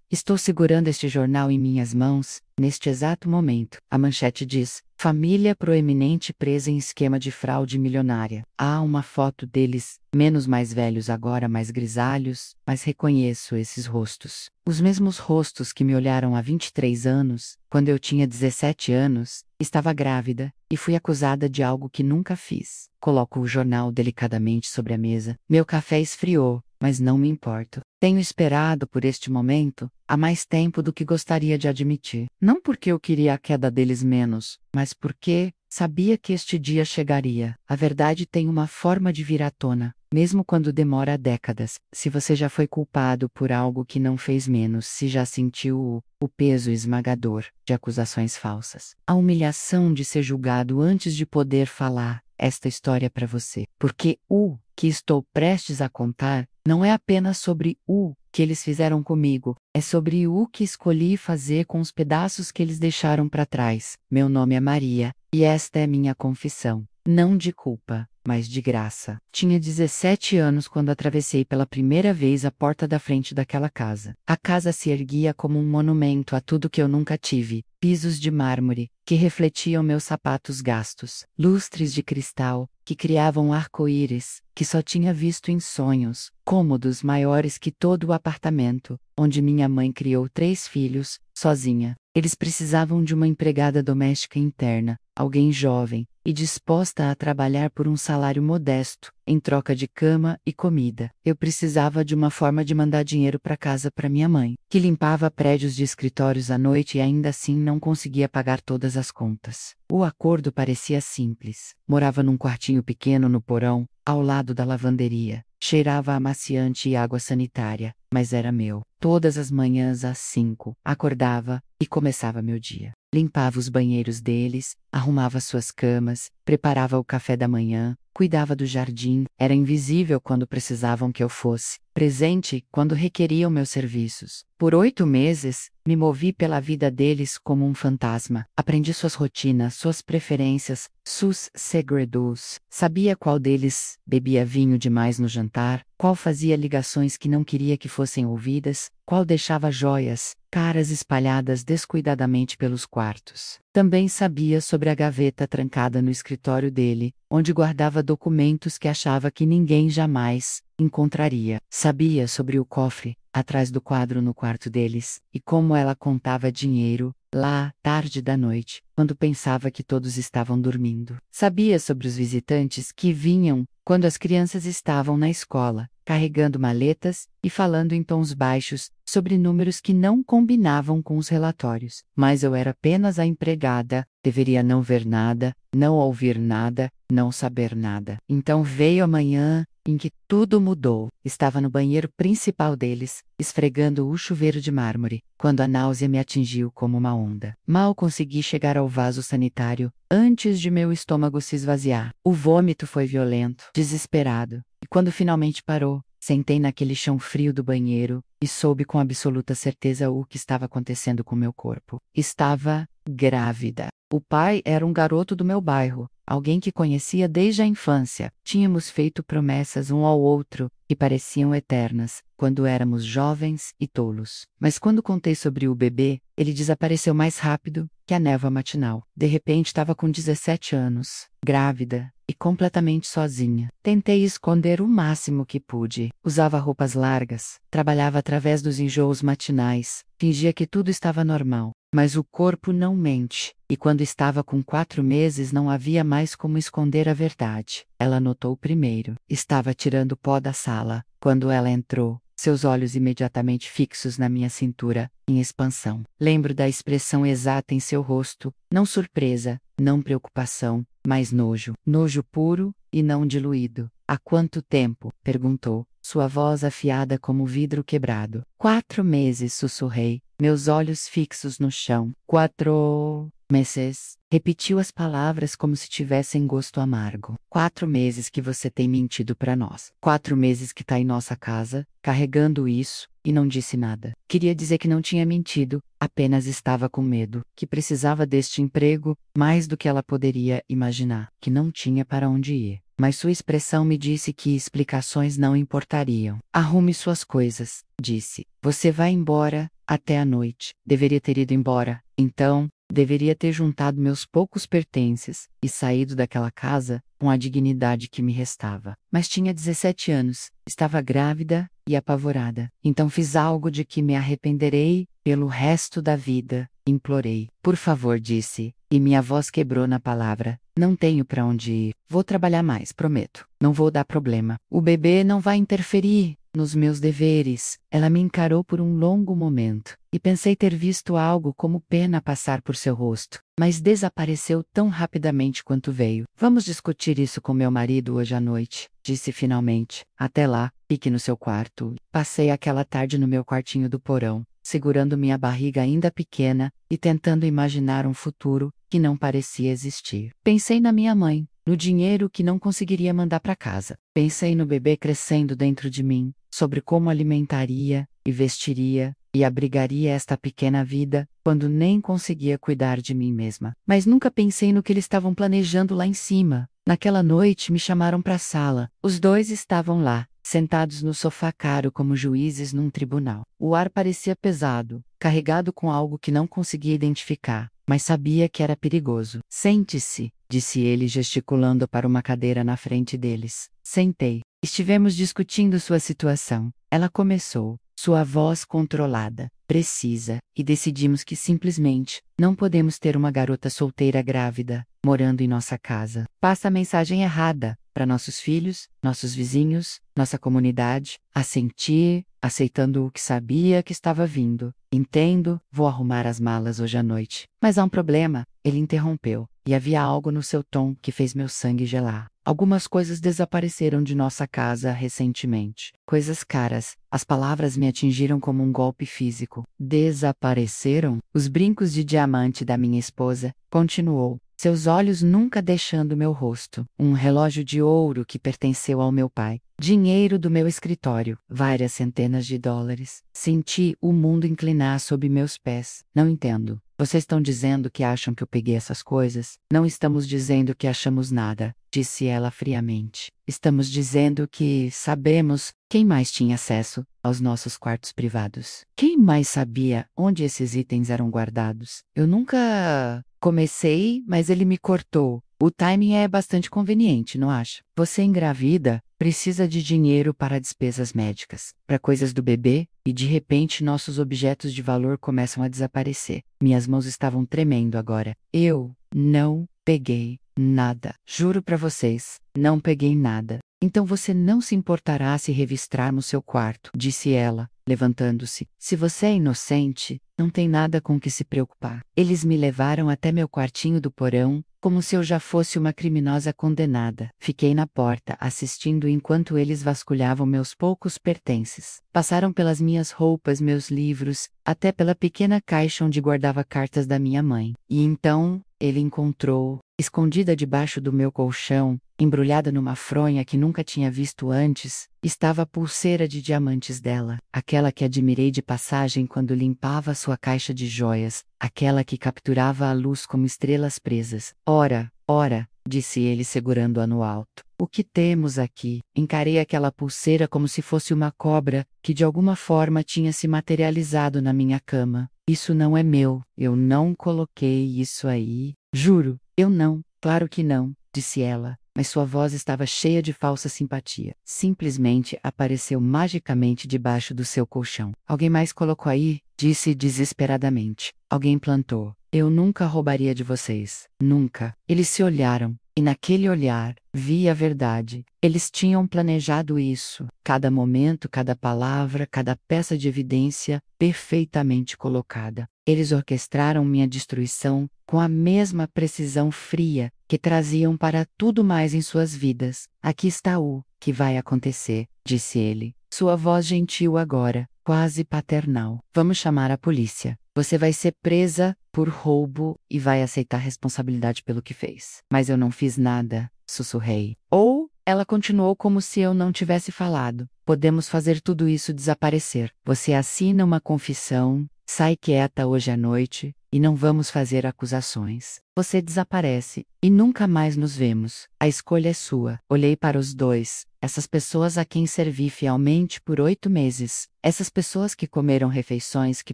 Estou segurando este jornal em minhas mãos, neste exato momento. A manchete diz: família proeminente presa em esquema de fraude milionária. Há uma foto deles, menos mais velhos agora mais grisalhos, mas reconheço esses rostos. Os mesmos rostos que me olharam há 23 anos, quando eu tinha 17 anos, estava grávida, e fui acusada de algo que nunca fiz. Coloco o jornal delicadamente sobre a mesa. Meu café esfriou, mas não me importo. Tenho esperado por este momento há mais tempo do que gostaria de admitir. Não porque eu queria a queda deles menos, mas porque sabia que este dia chegaria. A verdade tem uma forma de vir à tona, mesmo quando demora décadas. Se você já foi culpado por algo que não fez menos, se já sentiu o peso esmagador de acusações falsas, a humilhação de ser julgado antes de poder falar esta história para você. Porque o que estou prestes a contar não é apenas sobre o que eles fizeram comigo, é sobre o que escolhi fazer com os pedaços que eles deixaram para trás. Meu nome é Maria, e esta é minha confissão. Não de culpa, mas de graça. Tinha 17 anos quando atravessei pela primeira vez a porta da frente daquela casa. A casa se erguia como um monumento a tudo que eu nunca tive. Pisos de mármore, que refletiam meus sapatos gastos. Lustres de cristal, que criavam arco-íris, que só tinha visto em sonhos. Cômodos maiores que todo o apartamento, onde minha mãe criou 3 filhos, sozinha. Eles precisavam de uma empregada doméstica interna, alguém jovem, e disposta a trabalhar por um salário modesto, em troca de cama e comida. Eu precisava de uma forma de mandar dinheiro para casa para minha mãe, que limpava prédios de escritórios à noite e ainda assim não conseguia pagar todas as contas. O acordo parecia simples. Morava num quartinho pequeno no porão, ao lado da lavanderia. Cheirava a amaciante e água sanitária, mas era meu. Todas as manhãs às 5, acordava e começava meu dia. Limpava os banheiros deles, arrumava suas camas, preparava o café da manhã, cuidava do jardim, era invisível quando precisavam que eu fosse, presente quando requeriam meus serviços. Por 8 meses, me movi pela vida deles como um fantasma. Aprendi suas rotinas, suas preferências, seus segredos. Sabia qual deles bebia vinho demais no jantar, qual fazia ligações que não queria que fossem ouvidas, qual deixava joias, caras espalhadas descuidadamente pelos quartos. Também sabia sobre a gaveta trancada no escritório dele, onde guardava documentos que achava que ninguém jamais encontraria. Sabia sobre o cofre, atrás do quadro no quarto deles, e como ela contava dinheiro, lá, tarde da noite, quando pensava que todos estavam dormindo. Sabia sobre os visitantes que vinham quando as crianças estavam na escola, carregando maletas e falando em tons baixos sobre números que não combinavam com os relatórios. Mas eu era apenas a empregada, deveria não ver nada, não ouvir nada, não saber nada. Então veio a manhã em que tudo mudou. Estava no banheiro principal deles, esfregando o chuveiro de mármore, quando a náusea me atingiu como uma onda. Mal consegui chegar ao vaso sanitário, antes de meu estômago se esvaziar. O vômito foi violento, desesperado, e quando finalmente parou, sentei naquele chão frio do banheiro, e soube com absoluta certeza o que estava acontecendo com meu corpo. Estava grávida. O pai era um garoto do meu bairro, alguém que conhecia desde a infância. Tínhamos feito promessas um ao outro, que pareciam eternas, quando éramos jovens e tolos. Mas quando contei sobre o bebê, ele desapareceu mais rápido que a névoa matinal. De repente estava com 17 anos, grávida, e completamente sozinha. Tentei esconder o máximo que pude. Usava roupas largas, trabalhava através dos enjoos matinais, fingia que tudo estava normal. Mas o corpo não mente, e quando estava com 4 meses não havia mais como esconder a verdade. Ela notou primeiro. Estava tirando pó da sala, quando ela entrou, seus olhos imediatamente fixos na minha cintura, em expansão. Lembro da expressão exata em seu rosto, não surpresa, não preocupação, mas nojo. Nojo puro e não diluído. Há quanto tempo? Perguntou, sua voz afiada como vidro quebrado. 4 meses, sussurrei, meus olhos fixos no chão. 4 meses. Repetiu as palavras como se tivessem gosto amargo. 4 meses que você tem mentido para nós. 4 meses que tá em nossa casa, carregando isso, e não disse nada. Queria dizer que não tinha mentido, apenas estava com medo, que precisava deste emprego, mais do que ela poderia imaginar, que não tinha para onde ir. Mas sua expressão me disse que explicações não importariam. Arrume suas coisas, disse. Você vai embora, até a noite. Deveria ter ido embora. Então, deveria ter juntado meus poucos pertences e saído daquela casa com a dignidade que me restava. Mas tinha 17 anos, estava grávida e apavorada. Então fiz algo de que me arrependerei pelo resto da vida. Implorei. Por favor, disse, e minha voz quebrou na palavra. Não tenho para onde ir. Vou trabalhar mais, prometo. Não vou dar problema. O bebê não vai interferir nos meus deveres. Ela me encarou por um longo momento, e pensei ter visto algo como pena passar por seu rosto, mas desapareceu tão rapidamente quanto veio. Vamos discutir isso com meu marido hoje à noite, disse finalmente. Até lá, fique no seu quarto. Passei aquela tarde no meu quartinho do porão, segurando minha barriga ainda pequena e tentando imaginar um futuro que não parecia existir. Pensei na minha mãe, no dinheiro que não conseguiria mandar para casa. Pensei no bebê crescendo dentro de mim, sobre como alimentaria e vestiria e abrigaria esta pequena vida quando nem conseguia cuidar de mim mesma. Mas nunca pensei no que eles estavam planejando lá em cima. Naquela noite me chamaram para a sala. Os dois estavam lá, sentados no sofá caro como juízes num tribunal. O ar parecia pesado, carregado com algo que não conseguia identificar, mas sabia que era perigoso. Sente-se, disse ele gesticulando para uma cadeira na frente deles. Sentei. Estivemos discutindo sua situação. Ela começou, sua voz controlada, precisa, e decidimos que simplesmente não podemos ter uma garota solteira grávida morando em nossa casa. Passa a mensagem errada para nossos filhos, nossos vizinhos, nossa comunidade, assentir, aceitando o que sabia que estava vindo. Entendo, vou arrumar as malas hoje à noite. Mas há um problema, ele interrompeu, e havia algo no seu tom que fez meu sangue gelar. Algumas coisas desapareceram de nossa casa recentemente. Coisas caras. As palavras me atingiram como um golpe físico. Desapareceram? Os brincos de diamante da minha esposa, continuou, seus olhos nunca deixando meu rosto. Um relógio de ouro que pertenceu ao meu pai. Dinheiro do meu escritório. Várias centenas de dólares. Senti o mundo inclinar sob meus pés. Não entendo. Vocês estão dizendo que acham que eu peguei essas coisas? Não estamos dizendo que achamos nada, disse ela friamente. Estamos dizendo que sabemos quem mais tinha acesso aos nossos quartos privados. Quem mais sabia onde esses itens eram guardados? Eu nunca comecei, mas ele me cortou. O timing é bastante conveniente, não acha? Você engravida, precisa de dinheiro para despesas médicas, para coisas do bebê, e de repente nossos objetos de valor começam a desaparecer. Minhas mãos estavam tremendo agora. Eu não peguei nada. Juro para vocês, não peguei nada. Então você não se importará se revistarmos seu quarto, disse ela, levantando-se. Se você é inocente, não tem nada com que se preocupar. Eles me levaram até meu quartinho do porão, como se eu já fosse uma criminosa condenada. Fiquei na porta, assistindo enquanto eles vasculhavam meus poucos pertences. Passaram pelas minhas roupas, meus livros, até pela pequena caixa onde guardava cartas da minha mãe. E então, ele encontrou, escondida debaixo do meu colchão, embrulhada numa fronha que nunca tinha visto antes, estava a pulseira de diamantes dela, aquela que admirei de passagem quando limpava sua caixa de joias, aquela que capturava a luz como estrelas presas. Ora, ora, disse ele segurando-a no alto. O que temos aqui? Encarei aquela pulseira como se fosse uma cobra, que de alguma forma tinha se materializado na minha cama. Isso não é meu, eu não coloquei isso aí. Juro, eu não, claro que não, disse ela, mas sua voz estava cheia de falsa simpatia. Simplesmente apareceu magicamente debaixo do seu colchão. Alguém mais colocou aí? Disse desesperadamente. Alguém plantou. Eu nunca roubaria de vocês. Nunca. Eles se olharam, e naquele olhar, vi a verdade. Eles tinham planejado isso. Cada momento, cada palavra, cada peça de evidência, perfeitamente colocada. Eles orquestraram minha destruição com a mesma precisão fria que traziam para tudo mais em suas vidas. Aqui está o que vai acontecer, disse ele. Sua voz gentil agora, quase paternal. Vamos chamar a polícia. Você vai ser presa por roubo e vai aceitar responsabilidade pelo que fez. Mas eu não fiz nada, sussurrei. Ou, ela continuou como se eu não tivesse falado. Podemos fazer tudo isso desaparecer. Você assina uma confissão, sai quieta hoje à noite, e não vamos fazer acusações. Você desaparece, e nunca mais nos vemos. A escolha é sua. Olhei para os dois, essas pessoas a quem servi fielmente por 8 meses, essas pessoas que comeram refeições que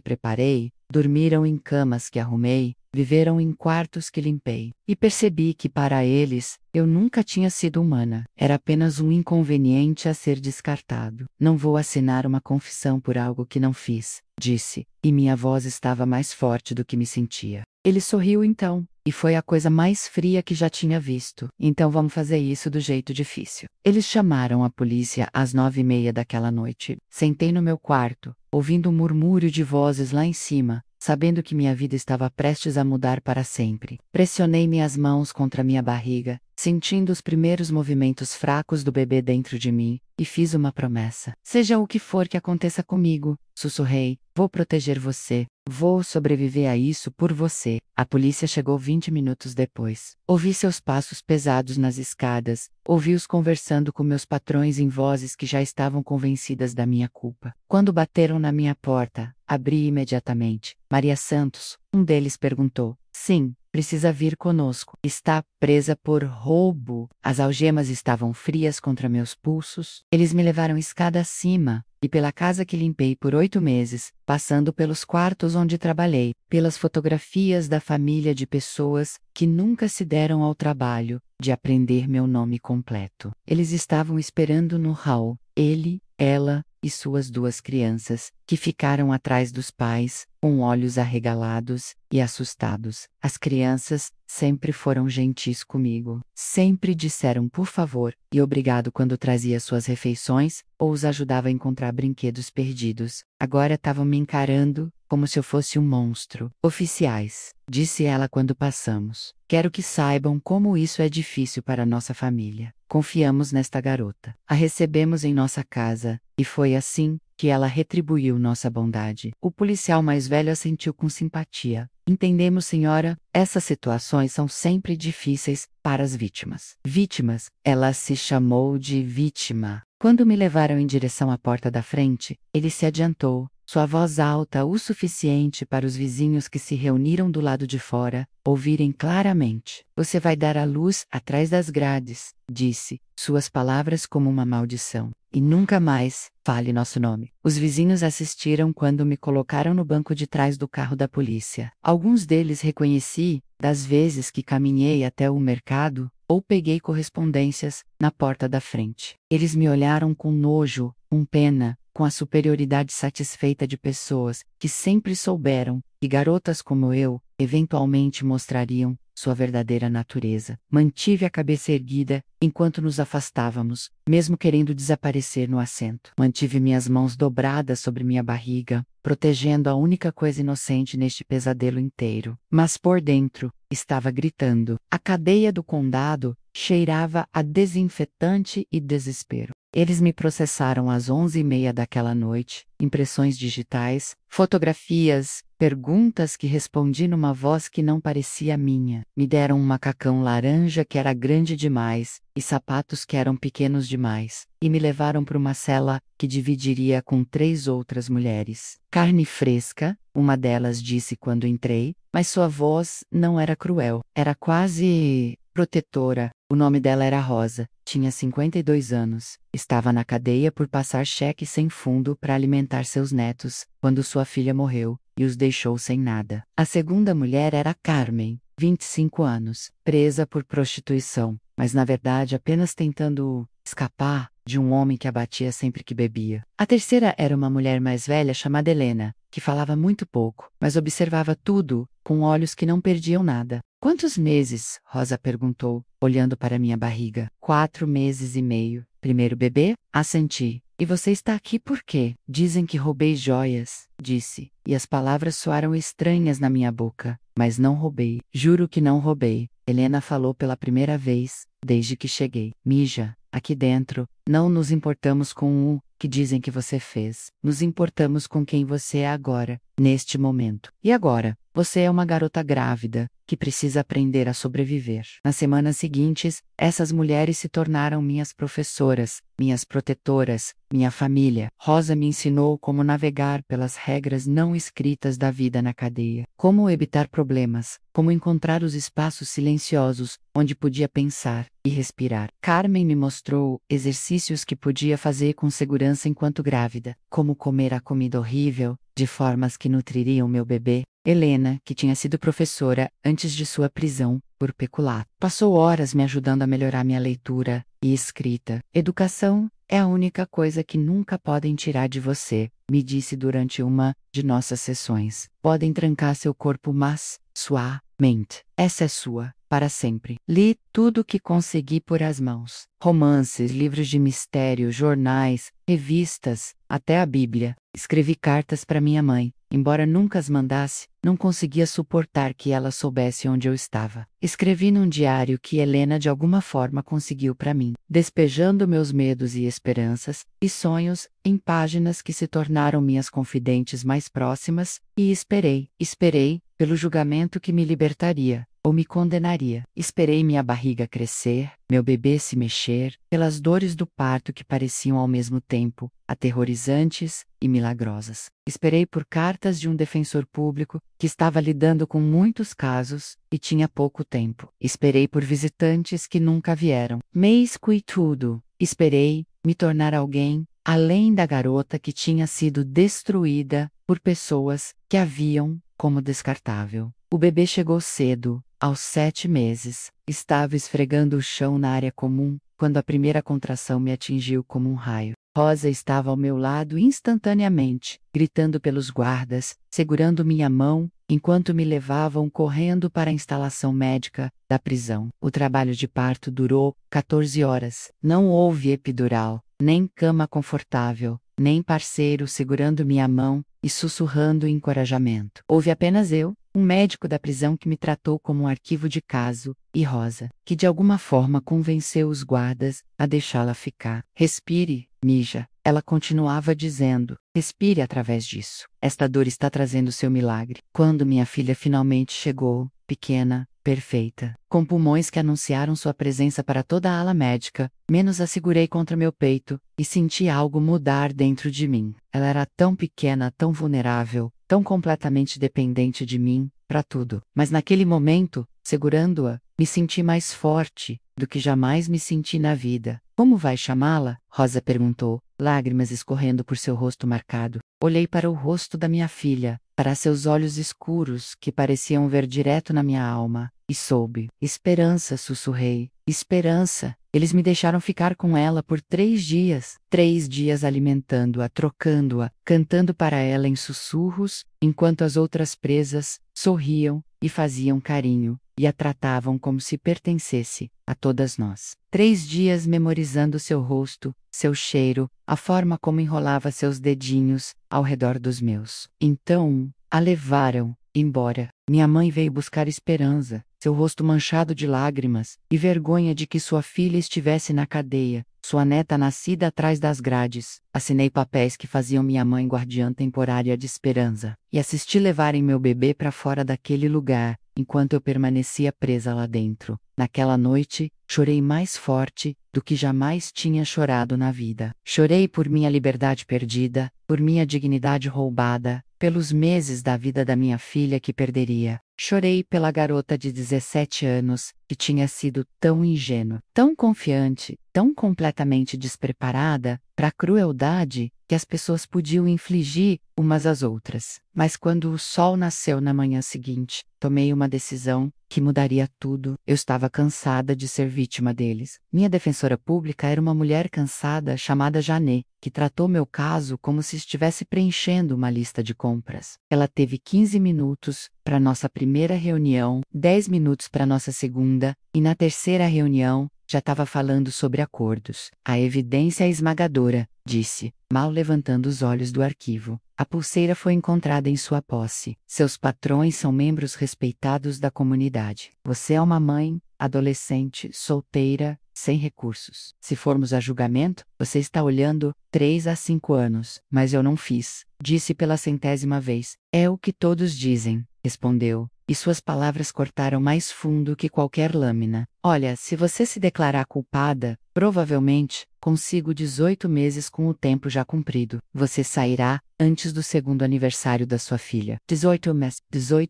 preparei, dormiram em camas que arrumei, viveram em quartos que limpei. E percebi que para eles, eu nunca tinha sido humana. Era apenas um inconveniente a ser descartado. Não vou assinar uma confissão por algo que não fiz, disse, e minha voz estava mais forte do que me sentia. Ele sorriu então, e foi a coisa mais fria que já tinha visto. Então vamos fazer isso do jeito difícil. Eles chamaram a polícia às 9h30 daquela noite. Sentei no meu quarto, ouvindo um murmúrio de vozes lá em cima, sabendo que minha vida estava prestes a mudar para sempre. Pressionei minhas mãos contra minha barriga, sentindo os primeiros movimentos fracos do bebê dentro de mim, e fiz uma promessa. Seja o que for que aconteça comigo, sussurrei, vou proteger você. Vou sobreviver a isso por você. A polícia chegou 20 minutos depois. Ouvi seus passos pesados nas escadas, ouvi-os conversando com meus patrões em vozes que já estavam convencidas da minha culpa. Quando bateram na minha porta, abri imediatamente. Maria Santos, um deles perguntou. Sim, precisa vir conosco. Está presa por roubo. As algemas estavam frias contra meus pulsos. Eles me levaram escada acima, e pela casa que limpei por 8 meses, passando pelos quartos onde trabalhei, pelas fotografias da família de pessoas que nunca se deram ao trabalho de aprender meu nome completo. Eles estavam esperando no hall, ele, ela e suas 2 crianças, que ficaram atrás dos pais, com olhos arregalados e assustados. As crianças sempre foram gentis comigo. Sempre disseram por favor e obrigado quando trazia suas refeições ou os ajudava a encontrar brinquedos perdidos. Agora estavam me encarando como se eu fosse um monstro. Oficiais, disse ela quando passamos. Quero que saibam como isso é difícil para nossa família. Confiamos nesta garota. A recebemos em nossa casa, e foi assim que ela retribuiu nossa bondade. O policial mais velho assentiu com simpatia. Entendemos, senhora, essas situações são sempre difíceis para as vítimas. Vítimas, ela se chamou de vítima. Quando me levaram em direção à porta da frente, ele se adiantou, sua voz alta o suficiente para os vizinhos que se reuniram do lado de fora ouvirem claramente. Você vai dar à luz atrás das grades, disse, suas palavras como uma maldição. E nunca mais fale nosso nome. Os vizinhos assistiram quando me colocaram no banco de trás do carro da polícia. Alguns deles reconheci, das vezes que caminhei até o mercado, ou peguei correspondências na porta da frente. Eles me olharam com nojo, com pena, com a superioridade satisfeita de pessoas que sempre souberam que garotas como eu, eventualmente mostrariam sua verdadeira natureza. Mantive a cabeça erguida enquanto nos afastávamos, mesmo querendo desaparecer no assento. Mantive minhas mãos dobradas sobre minha barriga, protegendo a única coisa inocente neste pesadelo inteiro. Mas por dentro, estava gritando. A cadeia do condado cheirava a desinfetante e desespero. Eles me processaram às 11h30 daquela noite, impressões digitais, fotografias, perguntas que respondi numa voz que não parecia minha. Me deram um macacão laranja que era grande demais, e sapatos que eram pequenos demais, e me levaram para uma cela que dividiria com 3 outras mulheres. Carne fresca, uma delas disse quando entrei, mas sua voz não era cruel, era quase protetora. O nome dela era Rosa, tinha 52 anos, estava na cadeia por passar cheque sem fundo para alimentar seus netos, quando sua filha morreu, e os deixou sem nada. A segunda mulher era Carmen, 25 anos, presa por prostituição, mas na verdade apenas tentando escapar de um homem que a batia sempre que bebia. A terceira era uma mulher mais velha chamada Helena, que falava muito pouco, mas observava tudo, com olhos que não perdiam nada. Quantos meses? Rosa perguntou, olhando para minha barriga. 4 meses e meio. Primeiro bebê? Assenti. E você está aqui por quê? Dizem que roubei joias, disse, e as palavras soaram estranhas na minha boca, mas não roubei. Juro que não roubei. Helena falou pela primeira vez, desde que cheguei. Mija, aqui dentro, não nos importamos com o que dizem que você fez. Nos importamos com quem você é agora, neste momento. E agora? Você é uma garota grávida, que precisa aprender a sobreviver. Nas semanas seguintes, essas mulheres se tornaram minhas professoras, minhas protetoras, minha família. Rosa me ensinou como navegar pelas regras não escritas da vida na cadeia. Como evitar problemas, como encontrar os espaços silenciosos, onde podia pensar e respirar. Carmen me mostrou exercícios que podia fazer com segurança enquanto grávida, como comer a comida horrível, de formas que nutririam meu bebê. Helena, que tinha sido professora antes de sua prisão por peculato, passou horas me ajudando a melhorar minha leitura e escrita. Educação é a única coisa que nunca podem tirar de você, me disse durante uma de nossas sessões. Podem trancar seu corpo, mas sua mente, essa é sua, para sempre. Li tudo o que consegui por as mãos. Romances, livros de mistério, jornais, revistas, até a Bíblia. Escrevi cartas para minha mãe. Embora nunca as mandasse, não conseguia suportar que ela soubesse onde eu estava. Escrevi num diário que Helena de alguma forma conseguiu para mim, despejando meus medos e esperanças e sonhos em páginas que se tornaram minhas confidentes mais próximas, e esperei pelo julgamento que me libertaria ou me condenaria. Esperei minha barriga crescer, meu bebê se mexer, pelas dores do parto que pareciam ao mesmo tempo aterrorizantes e milagrosas. Esperei por cartas de um defensor público que estava lidando com muitos casos e tinha pouco tempo. Esperei por visitantes que nunca vieram. Mês e tudo. Esperei me tornar alguém além da garota que tinha sido destruída por pessoas que a viam como descartável. O bebê chegou cedo, aos 7 meses. Estava esfregando o chão na área comum, quando a primeira contração me atingiu como um raio. Rosa estava ao meu lado instantaneamente, gritando pelos guardas, segurando minha mão, enquanto me levavam correndo para a instalação médica da prisão. O trabalho de parto durou 14 horas. Não houve epidural, nem cama confortável, nem parceiro segurando minha mão e sussurrando encorajamento. Houve apenas eu, um médico da prisão que me tratou como um arquivo de caso, e Rosa, que de alguma forma convenceu os guardas a deixá-la ficar. Respire, Mija, ela continuava dizendo. Respire através disso. Esta dor está trazendo seu milagre. Quando minha filha finalmente chegou, pequena, perfeita, com pulmões que anunciaram sua presença para toda a ala médica, menos a segurei contra meu peito, e senti algo mudar dentro de mim. Ela era tão pequena, tão vulnerável, tão completamente dependente de mim, para tudo. Mas naquele momento, segurando-a, me senti mais forte do que jamais me senti na vida. Como vai chamá-la? Rosa perguntou, lágrimas escorrendo por seu rosto marcado. Olhei para o rosto da minha filha, para seus olhos escuros que pareciam ver direto na minha alma, e soube. Esperança, sussurrei. Esperança. Eles me deixaram ficar com ela por 3 dias. 3 dias alimentando-a, trocando-a, cantando para ela em sussurros, enquanto as outras presas sorriam e faziam carinho, e a tratavam como se pertencesse a todas nós. 3 dias memorizando seu rosto, seu cheiro, a forma como enrolava seus dedinhos ao redor dos meus. Então, a levaram embora. Minha mãe veio buscar Esperança, seu rosto manchado de lágrimas, e vergonha de que sua filha estivesse na cadeia, sua neta nascida atrás das grades. Assinei papéis que faziam minha mãe guardiã temporária de Esperança, e assisti levarem meu bebê para fora daquele lugar, enquanto eu permanecia presa lá dentro. Naquela noite, chorei mais forte do que jamais tinha chorado na vida. Chorei por minha liberdade perdida, por minha dignidade roubada, pelos meses da vida da minha filha que perderia. Chorei pela garota de 17 anos, que tinha sido tão ingênua, tão confiante, tão completamente despreparada para a crueldade que as pessoas podiam infligir umas às outras. Mas quando o sol nasceu na manhã seguinte, tomei uma decisão que mudaria tudo. Eu estava cansada de ser vítima deles. Minha defensora pública era uma mulher cansada chamada Janet, que tratou meu caso como se estivesse preenchendo uma lista de compras. Ela teve 15 minutos para nossa primeira reunião, 10 minutos para nossa segunda, e na terceira reunião, já estava falando sobre acordos. A evidência é esmagadora, disse, mal levantando os olhos do arquivo. A pulseira foi encontrada em sua posse. Seus patrões são membros respeitados da comunidade. Você é uma mãe, adolescente, solteira, sem recursos. Se formos a julgamento, você está olhando 3 a 5 anos. Mas eu não fiz. Disse pela 100ª vez. É o que todos dizem. respondeu, e suas palavras cortaram mais fundo que qualquer lâmina. Olha, se você se declarar culpada, provavelmente, consigo 18 meses com o tempo já cumprido. Você sairá antes do segundo aniversário da sua filha. 18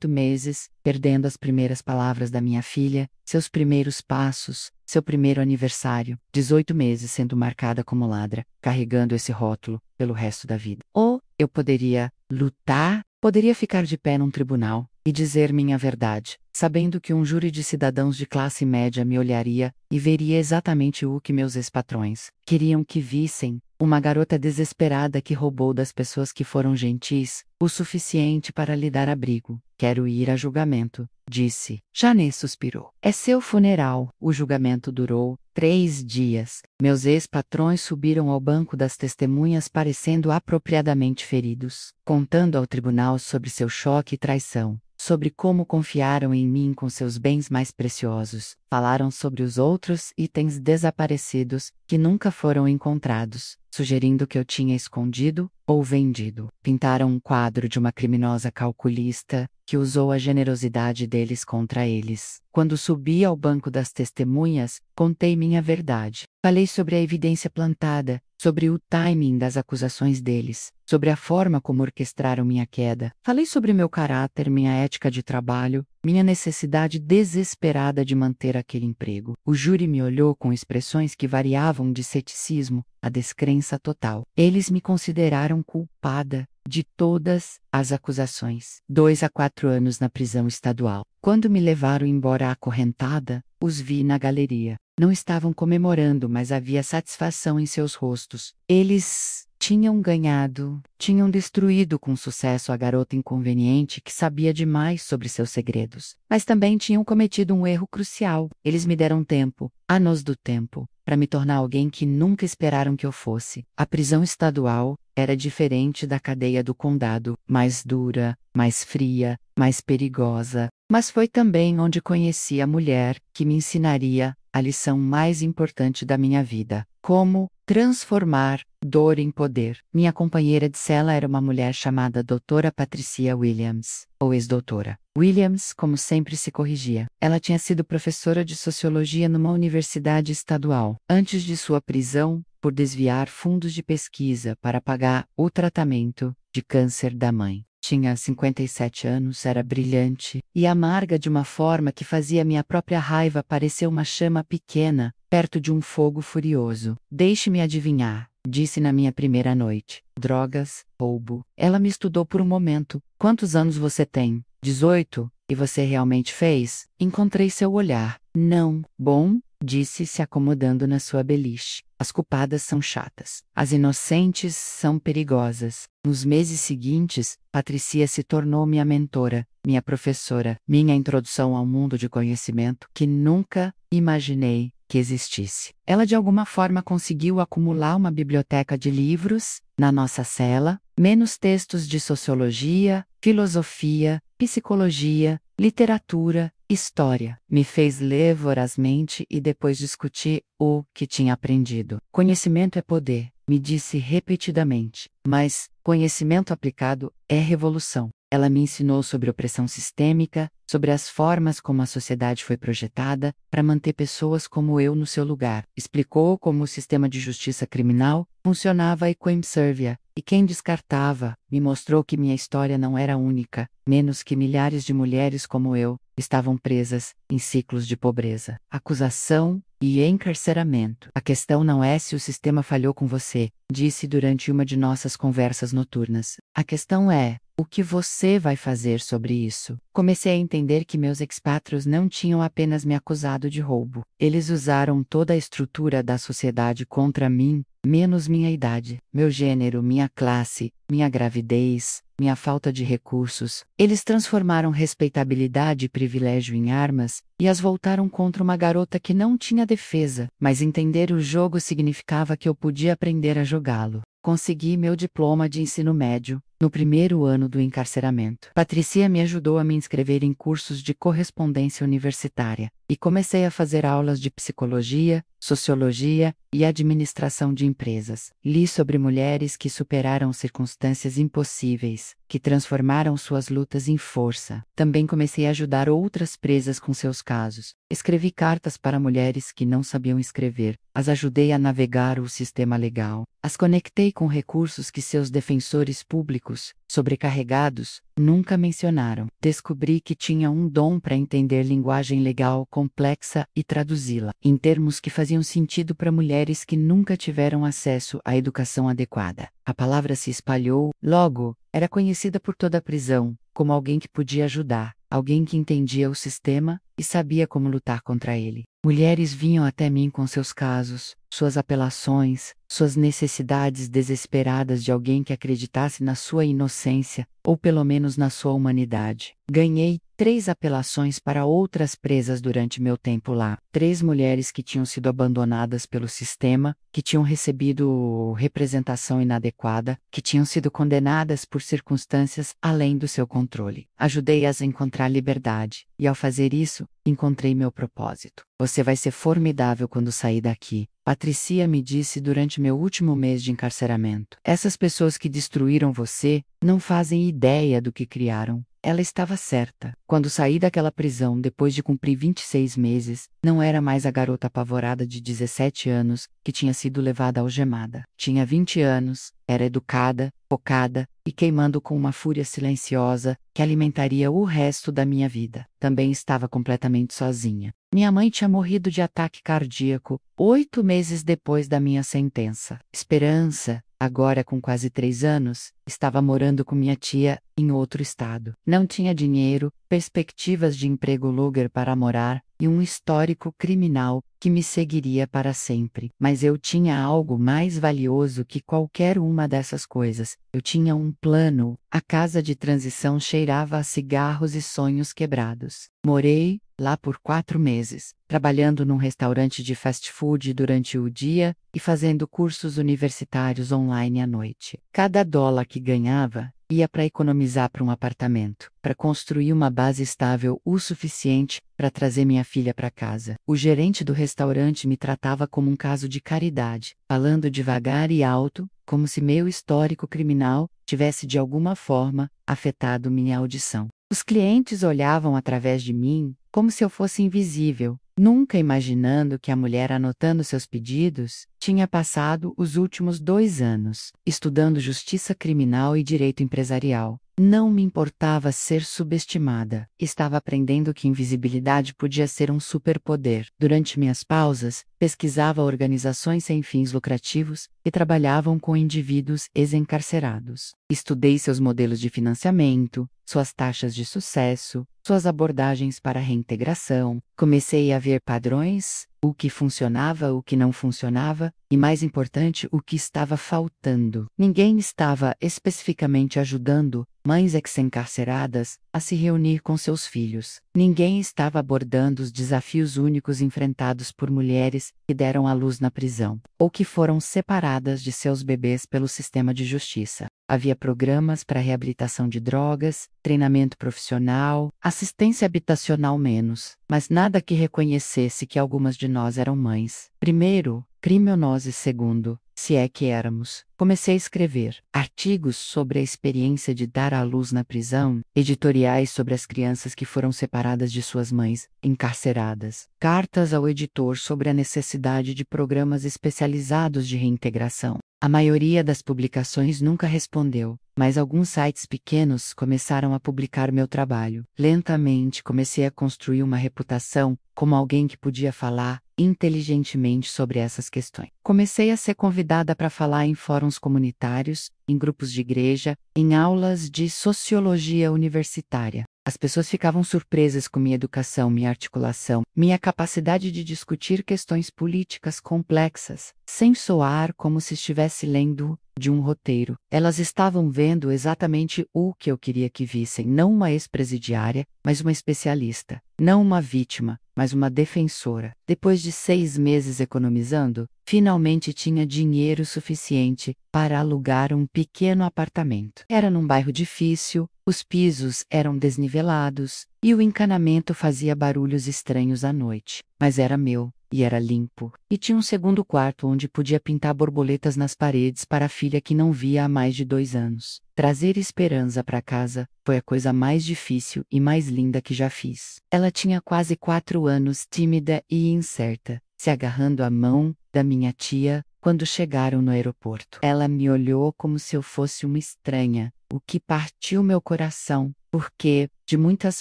meses, perdendo as primeiras palavras da minha filha, seus primeiros passos, seu primeiro aniversário. 18 meses sendo marcada como ladra, carregando esse rótulo pelo resto da vida. Ou eu poderia lutar, poderia ficar de pé num tribunal e dizer minha verdade, sabendo que um júri de cidadãos de classe média me olharia e veria exatamente o que meus ex-patrões queriam que vissem: uma garota desesperada que roubou das pessoas que foram gentis o suficiente para lhe dar abrigo. Quero ir a julgamento, disse. Janet suspirou. É seu funeral. O julgamento durou 3 dias. Meus ex-patrões subiram ao banco das testemunhas parecendo apropriadamente feridos, contando ao tribunal sobre seu choque e traição, sobre como confiaram em mim com seus bens mais preciosos. Falaram sobre os outros itens desaparecidos que nunca foram encontrados, sugerindo que eu tinha escondido ou vendido. Pintaram um quadro de uma criminosa calculista que usou a generosidade deles contra eles. Quando subi ao banco das testemunhas, contei minha verdade. Falei sobre a evidência plantada, sobre o timing das acusações deles, sobre a forma como orquestraram minha queda. Falei sobre meu caráter, minha ética de trabalho, minha necessidade desesperada de manter aquele emprego. O júri me olhou com expressões que variavam de ceticismo a descrença total. Eles me consideraram culpada de todas as acusações. 2 a 4 anos na prisão estadual. Quando me levaram embora acorrentada, os vi na galeria. Não estavam comemorando, mas havia satisfação em seus rostos. Eles tinham ganhado, tinham destruído com sucesso a garota inconveniente que sabia demais sobre seus segredos. Mas também tinham cometido um erro crucial. Eles me deram tempo, anos do tempo, para me tornar alguém que nunca esperaram que eu fosse. A prisão estadual era diferente da cadeia do condado, mais dura, mais fria, mais perigosa. Mas foi também onde conheci a mulher que me ensinaria a lição mais importante da minha vida: como transformar dor em poder. Minha companheira de cela era uma mulher chamada Doutora Patricia Williams, ou ex-doutora Williams, como sempre se corrigia. Ela tinha sido professora de sociologia numa universidade estadual, antes de sua prisão por desviar fundos de pesquisa para pagar o tratamento de câncer da mãe. Tinha 57 anos, era brilhante e amarga de uma forma que fazia minha própria raiva parecer uma chama pequena, perto de um fogo furioso. Deixe-me adivinhar, disse na minha primeira noite. Drogas, roubo. Ela me estudou por um momento. Quantos anos você tem? 18? E você realmente fez? Encontrei seu olhar. Não. Bom, disse se acomodando na sua beliche. As culpadas são chatas. As inocentes são perigosas. Nos meses seguintes, Patricia se tornou minha mentora, minha professora, minha introdução ao mundo de conhecimento que nunca imaginei que existisse. Ela de alguma forma conseguiu acumular uma biblioteca de livros na nossa cela, menos textos de sociologia, filosofia, psicologia, literatura, história. Me fez ler vorazmente e depois discutir o que tinha aprendido. Conhecimento é poder, me disse repetidamente, mas conhecimento aplicado é revolução. Ela me ensinou sobre opressão sistêmica, sobre as formas como a sociedade foi projetada para manter pessoas como eu no seu lugar. Explicou como o sistema de justiça criminal funcionava e quem servia, e quem descartava. Me mostrou que minha história não era única, menos que milhares de mulheres como eu estavam presas em ciclos de pobreza, acusação e encarceramento. A questão não é se o sistema falhou com você, disse durante uma de nossas conversas noturnas. A questão é: o que você vai fazer sobre isso? Comecei a entender que meus expatros não tinham apenas me acusado de roubo. Eles usaram toda a estrutura da sociedade contra mim, menos minha idade, meu gênero, minha classe, minha gravidez, minha falta de recursos. Eles transformaram respeitabilidade e privilégio em armas e as voltaram contra uma garota que não tinha defesa, mas entender o jogo significava que eu podia aprender a jogá-lo. Consegui meu diploma de ensino médio no primeiro ano do encarceramento. Patricia me ajudou a me inscrever em cursos de correspondência universitária, e comecei a fazer aulas de psicologia, sociologia e administração de empresas. Li sobre mulheres que superaram circunstâncias impossíveis, que transformaram suas lutas em força. Também comecei a ajudar outras presas com seus casos. Escrevi cartas para mulheres que não sabiam escrever. As ajudei a navegar o sistema legal. As conectei com recursos que seus defensores públicos, sobrecarregados, nunca mencionaram. Descobri que tinha um dom para entender linguagem legal complexa e traduzi-la em termos que faziam sentido para mulheres que nunca tiveram acesso à educação adequada. A palavra se espalhou, logo, era conhecida por toda a prisão, como alguém que podia ajudar, alguém que entendia o sistema e sabia como lutar contra ele. Mulheres vinham até mim com seus casos, suas apelações, suas necessidades desesperadas de alguém que acreditasse na sua inocência, ou pelo menos na sua humanidade. Ganhei 3 apelações para outras presas durante meu tempo lá. 3 mulheres que tinham sido abandonadas pelo sistema, que tinham recebido representação inadequada, que tinham sido condenadas por circunstâncias além do seu controle. Ajudei-as a encontrar liberdade, e ao fazer isso, encontrei meu propósito. Você vai ser formidável quando sair daqui, Patricia me disse durante meu último mês de encarceramento. Essas pessoas que destruíram você não fazem ideia do que criaram. Ela estava certa. Quando saí daquela prisão depois de cumprir 26 meses, não era mais a garota apavorada de 17 anos que tinha sido levada algemada. Tinha 20 anos, era educada, focada e queimando com uma fúria silenciosa que alimentaria o resto da minha vida. Também estava completamente sozinha. Minha mãe tinha morrido de ataque cardíaco 8 meses depois da minha sentença. Esperança, agora com quase 3 anos, estava morando com minha tia em outro estado. Não tinha dinheiro, perspectivas de emprego lugar para morar e um histórico criminal que me seguiria para sempre. Mas eu tinha algo mais valioso que qualquer uma dessas coisas. Eu tinha um plano. A casa de transição cheirava a cigarros e sonhos quebrados. Morei lá por 4 meses, trabalhando num restaurante de fast food durante o dia e fazendo cursos universitários online à noite. Cada dólar que ganhava ia para economizar para um apartamento, para construir uma base estável o suficiente para trazer minha filha para casa. O gerente do restaurante me tratava como um caso de caridade, falando devagar e alto, como se meu histórico criminal tivesse de alguma forma afetado minha audição. Os clientes olhavam através de mim, como se eu fosse invisível, nunca imaginando que a mulher anotando seus pedidos tinha passado os últimos 2 anos estudando justiça criminal e direito empresarial. Não me importava ser subestimada. Estava aprendendo que invisibilidade podia ser um superpoder. Durante minhas pausas, pesquisava organizações sem fins lucrativos que trabalhavam com indivíduos ex-encarcerados. Estudei seus modelos de financiamento, suas taxas de sucesso, suas abordagens para a reintegração. Comecei a ver padrões, o que funcionava, o que não funcionava, e mais importante, o que estava faltando. Ninguém estava especificamente ajudando mães ex-encarceradas a se reunir com seus filhos. Ninguém estava abordando os desafios únicos enfrentados por mulheres que deram à luz na prisão, ou que foram separadas de seus bebês pelo sistema de justiça. Havia programas para reabilitação de drogas, treinamento profissional, assistência habitacional menos, mas nada que reconhecesse que algumas de nós eram mães. Primeiro, criminosas. Segundo, se é que éramos. Comecei a escrever artigos sobre a experiência de dar à luz na prisão, editoriais sobre as crianças que foram separadas de suas mães, encarceradas, cartas ao editor sobre a necessidade de programas especializados de reintegração. A maioria das publicações nunca respondeu, mas alguns sites pequenos começaram a publicar meu trabalho. Lentamente comecei a construir uma reputação como alguém que podia falar inteligentemente sobre essas questões. Comecei a ser convidada para falar em fóruns comunitários, em grupos de igreja, em aulas de sociologia universitária. As pessoas ficavam surpresas com minha educação, minha articulação, minha capacidade de discutir questões políticas complexas, sem soar como se estivesse lendo de um roteiro. Elas estavam vendo exatamente o que eu queria que vissem, não uma ex-presidiária, mas uma especialista, não uma vítima, mas uma defensora. Depois de 6 meses economizando, finalmente tinha dinheiro suficiente para alugar um pequeno apartamento. Era num bairro difícil, os pisos eram desnivelados e o encanamento fazia barulhos estranhos à noite. Mas era meu, e era limpo. E tinha um segundo quarto onde podia pintar borboletas nas paredes para a filha que não via há mais de 2 anos. Trazer Esperança para casa foi a coisa mais difícil e mais linda que já fiz. Ela tinha quase 4 anos, tímida e incerta, se agarrando à mão da minha tia quando chegaram no aeroporto. Ela me olhou como se eu fosse uma estranha, o que partiu meu coração, porque, de muitas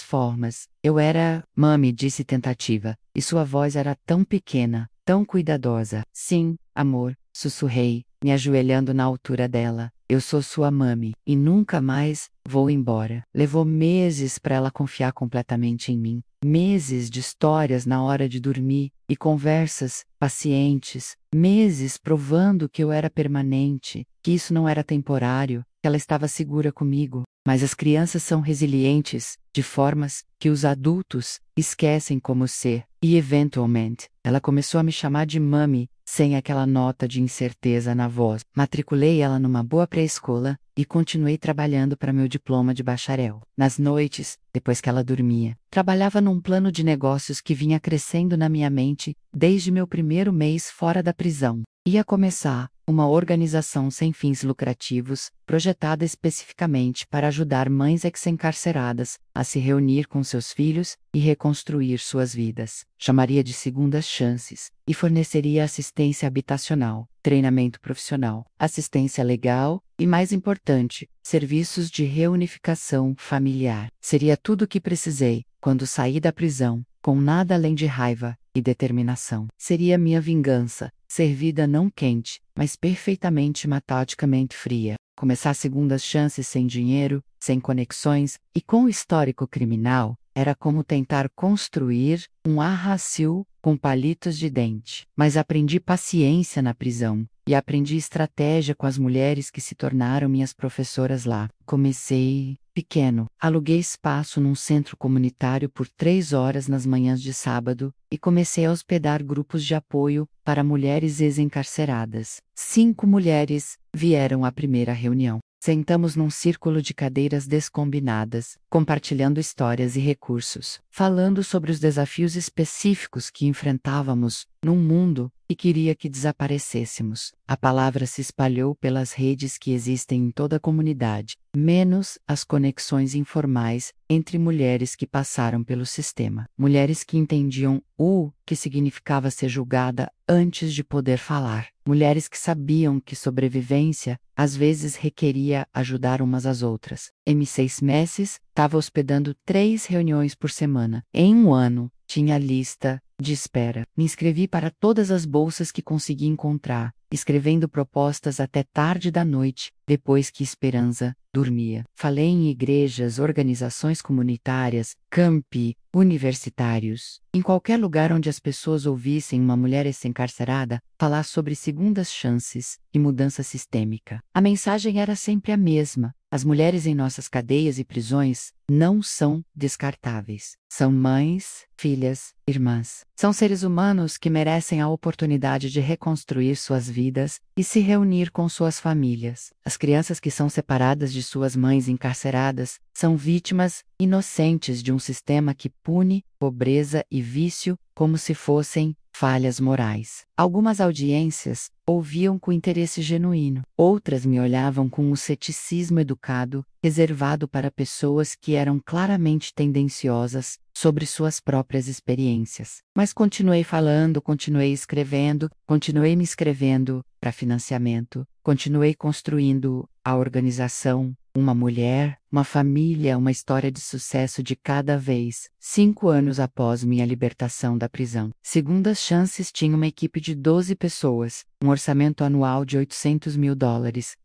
formas, eu era, mami, disse tentativa, e sua voz era tão pequena, tão cuidadosa. Sim, amor, sussurrei, me ajoelhando na altura dela. Eu sou sua mami, e nunca mais vou embora. Levou meses para ela confiar completamente em mim. Meses de histórias na hora de dormir, e conversas pacientes. Meses provando que eu era permanente, que isso não era temporário, que ela estava segura comigo. Mas as crianças são resilientes, de formas que os adultos esquecem como ser. E eventualmente, ela começou a me chamar de mami, sem aquela nota de incerteza na voz. Matriculei ela numa boa pré-escola e continuei trabalhando para meu diploma de bacharel. Nas noites, depois que ela dormia, trabalhava num plano de negócios que vinha crescendo na minha mente desde meu primeiro mês fora da prisão. Ia começar uma organização sem fins lucrativos, projetada especificamente para ajudar mães ex-encarceradas a se reunir com seus filhos e reconstruir suas vidas. Chamaria de segundas chances e forneceria assistência habitacional, treinamento profissional, assistência legal e, mais importante, serviços de reunificação familiar. Seria tudo o que precisei quando saí da prisão, com nada além de raiva e determinação. Seria minha vingança, servida não quente, mas perfeitamente mataticamente fria. Começar segundas chances sem dinheiro, sem conexões e com histórico criminal, era como tentar construir um arracil com palitos de dente. Mas aprendi paciência na prisão, e aprendi estratégia com as mulheres que se tornaram minhas professoras lá. Comecei pequeno, aluguei espaço num centro comunitário por 3 horas nas manhãs de sábado, e comecei a hospedar grupos de apoio para mulheres ex-encarceradas. 5 mulheres vieram à primeira reunião. Sentamos num círculo de cadeiras descombinadas, compartilhando histórias e recursos, falando sobre os desafios específicos que enfrentávamos num mundo que queria que desaparecêssemos. A palavra se espalhou pelas redes que existem em toda a comunidade, menos as conexões informais entre mulheres que passaram pelo sistema. Mulheres que entendiam o que significava ser julgada antes de poder falar. Mulheres que sabiam que sobrevivência às vezes requeria ajudar umas às outras. Em 6 meses, estava hospedando 3 reuniões por semana. Em 1 ano, tinha lista de espera. Me inscrevi para todas as bolsas que consegui encontrar, escrevendo propostas até tarde da noite, depois que Esperança dormia. Falei em igrejas, organizações comunitárias, campi, universitários. Em qualquer lugar onde as pessoas ouvissem uma mulher ex-encarcerada falar sobre segundas chances e mudança sistêmica. A mensagem era sempre a mesma. As mulheres em nossas cadeias e prisões não são descartáveis. São mães, filhas, irmãs. São seres humanos que merecem a oportunidade de reconstruir suas vidas e se reunir com suas famílias. As crianças que são separadas de suas mães encarceradas são vítimas inocentes de um sistema que pune pobreza e vício como se fossem falhas morais. Algumas audiências ouviam com interesse genuíno, outras me olhavam com um ceticismo educado, reservado para pessoas que eram claramente tendenciosas sobre suas próprias experiências. Mas continuei falando, continuei escrevendo, continuei me inscrevendo para financiamento, continuei construindo a organização, uma mulher, uma família, uma história de sucesso de cada vez. 5 anos após minha libertação da prisão. Segundas Chances tinha uma equipe de 12 pessoas, um orçamento anual de $800 mil,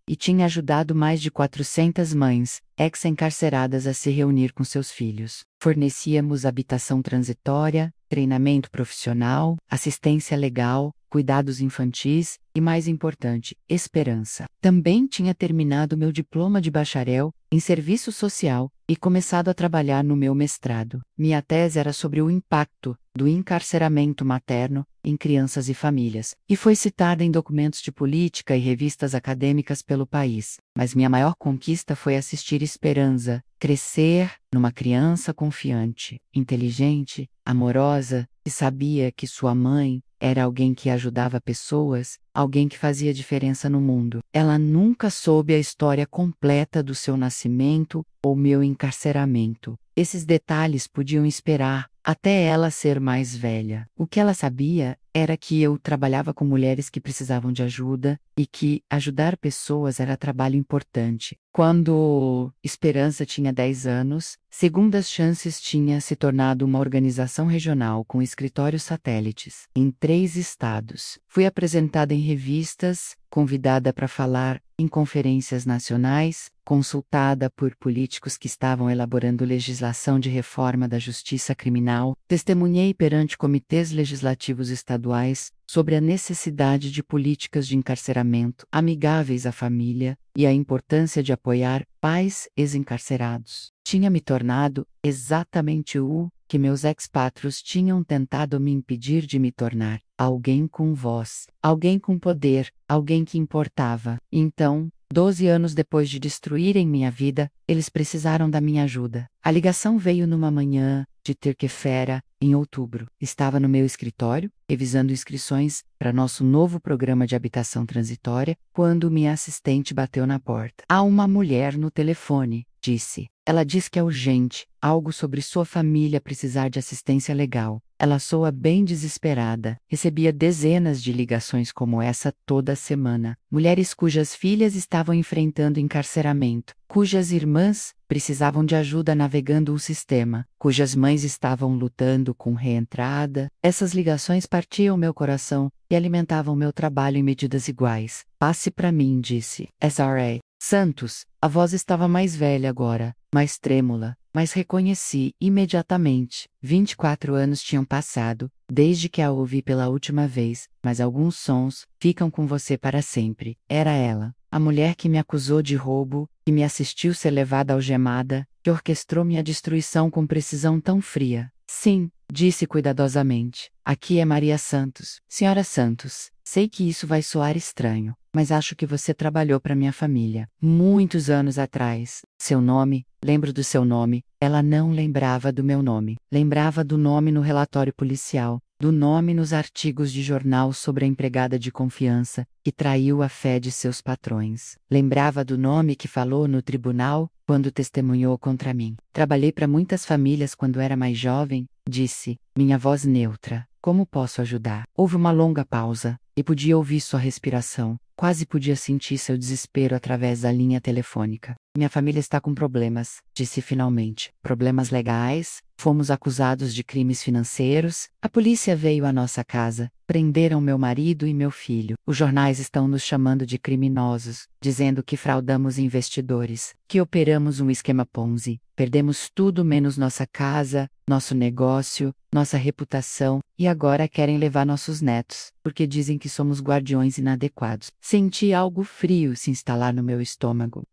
e tinha ajudado mais de 400 mães, ex-encarceradas a se reunir com seus filhos. Fornecíamos habitação transitória, treinamento profissional, assistência legal, cuidados infantis e, mais importante, esperança. Também tinha terminado meu diploma de bacharel em serviço social e começado a trabalhar no meu mestrado. Minha tese era sobre o impacto do encarceramento materno em crianças e famílias, e foi citada em documentos de política e revistas acadêmicas pelo país. Mas minha maior conquista foi assistir Esperança crescer numa criança confiante, inteligente, amorosa, e sabia que sua mãe era alguém que ajudava pessoas, alguém que fazia diferença no mundo. Ela nunca soube a história completa do seu nascimento ou meu encarceramento. Esses detalhes podiam esperar até ela ser mais velha. O que ela sabia era que eu trabalhava com mulheres que precisavam de ajuda e que ajudar pessoas era trabalho importante. Quando Esperança tinha 10 anos, Segundas Chances tinha se tornado uma organização regional com escritórios satélites em 3 estados. Fui apresentada em revistas, convidada para falar em conferências nacionais, consultada por políticos que estavam elaborando legislação de reforma da justiça criminal, testemunhei perante comitês legislativos estaduais sobre a necessidade de políticas de encarceramento amigáveis à família e a importância de apoiar pais ex-encarcerados. Tinha me tornado exatamente o que meus ex-patros tinham tentado me impedir de me tornar: alguém com voz, alguém com poder, alguém que importava. Então, 12 anos depois de destruírem minha vida, eles precisaram da minha ajuda. A ligação veio numa manhã de terça-feira, em outubro. Estava no meu escritório, revisando inscrições para nosso novo programa de habitação transitória, quando minha assistente bateu na porta. Há uma mulher no telefone, disse. Ela diz que é urgente, algo sobre sua família precisar de assistência legal. Ela soa bem desesperada. Recebia dezenas de ligações como essa toda semana. Mulheres cujas filhas estavam enfrentando encarceramento, cujas irmãs precisavam de ajuda navegando o sistema, cujas mães estavam lutando com reentrada. Essas ligações partiam meu coração e alimentavam meu trabalho em medidas iguais. Passe para mim, disse SRA Santos. A voz estava mais velha agora, mais trêmula, mas reconheci imediatamente. 24 anos tinham passado, desde que a ouvi pela última vez, mas alguns sons ficam com você para sempre. Era ela, a mulher que me acusou de roubo, que me assistiu ser levada algemada, que orquestrou minha destruição com precisão tão fria. Sim, disse cuidadosamente. Aqui é Maria Santos. Senhora Santos, sei que isso vai soar estranho, mas acho que você trabalhou para minha família muitos anos atrás. Seu nome, lembro do seu nome. Ela não lembrava do meu nome. Lembrava do nome no relatório policial, do nome nos artigos de jornal sobre a empregada de confiança, que traiu a fé de seus patrões. Lembrava do nome que falou no tribunal, quando testemunhou contra mim. Trabalhei para muitas famílias quando era mais jovem, disse, minha voz neutra. Como posso ajudar? Houve uma longa pausa, e podia ouvir sua respiração. Quase podia sentir seu desespero através da linha telefônica. Minha família está com problemas, disse finalmente. Problemas legais? Fomos acusados de crimes financeiros. A polícia veio à nossa casa. Prenderam meu marido e meu filho. Os jornais estão nos chamando de criminosos, dizendo que fraudamos investidores, que operamos um esquema Ponzi. Perdemos tudo menos nossa casa, nosso negócio, nossa reputação, e agora querem levar nossos netos, porque dizem que somos guardiões inadequados. Senti algo frio se instalar no meu estômago.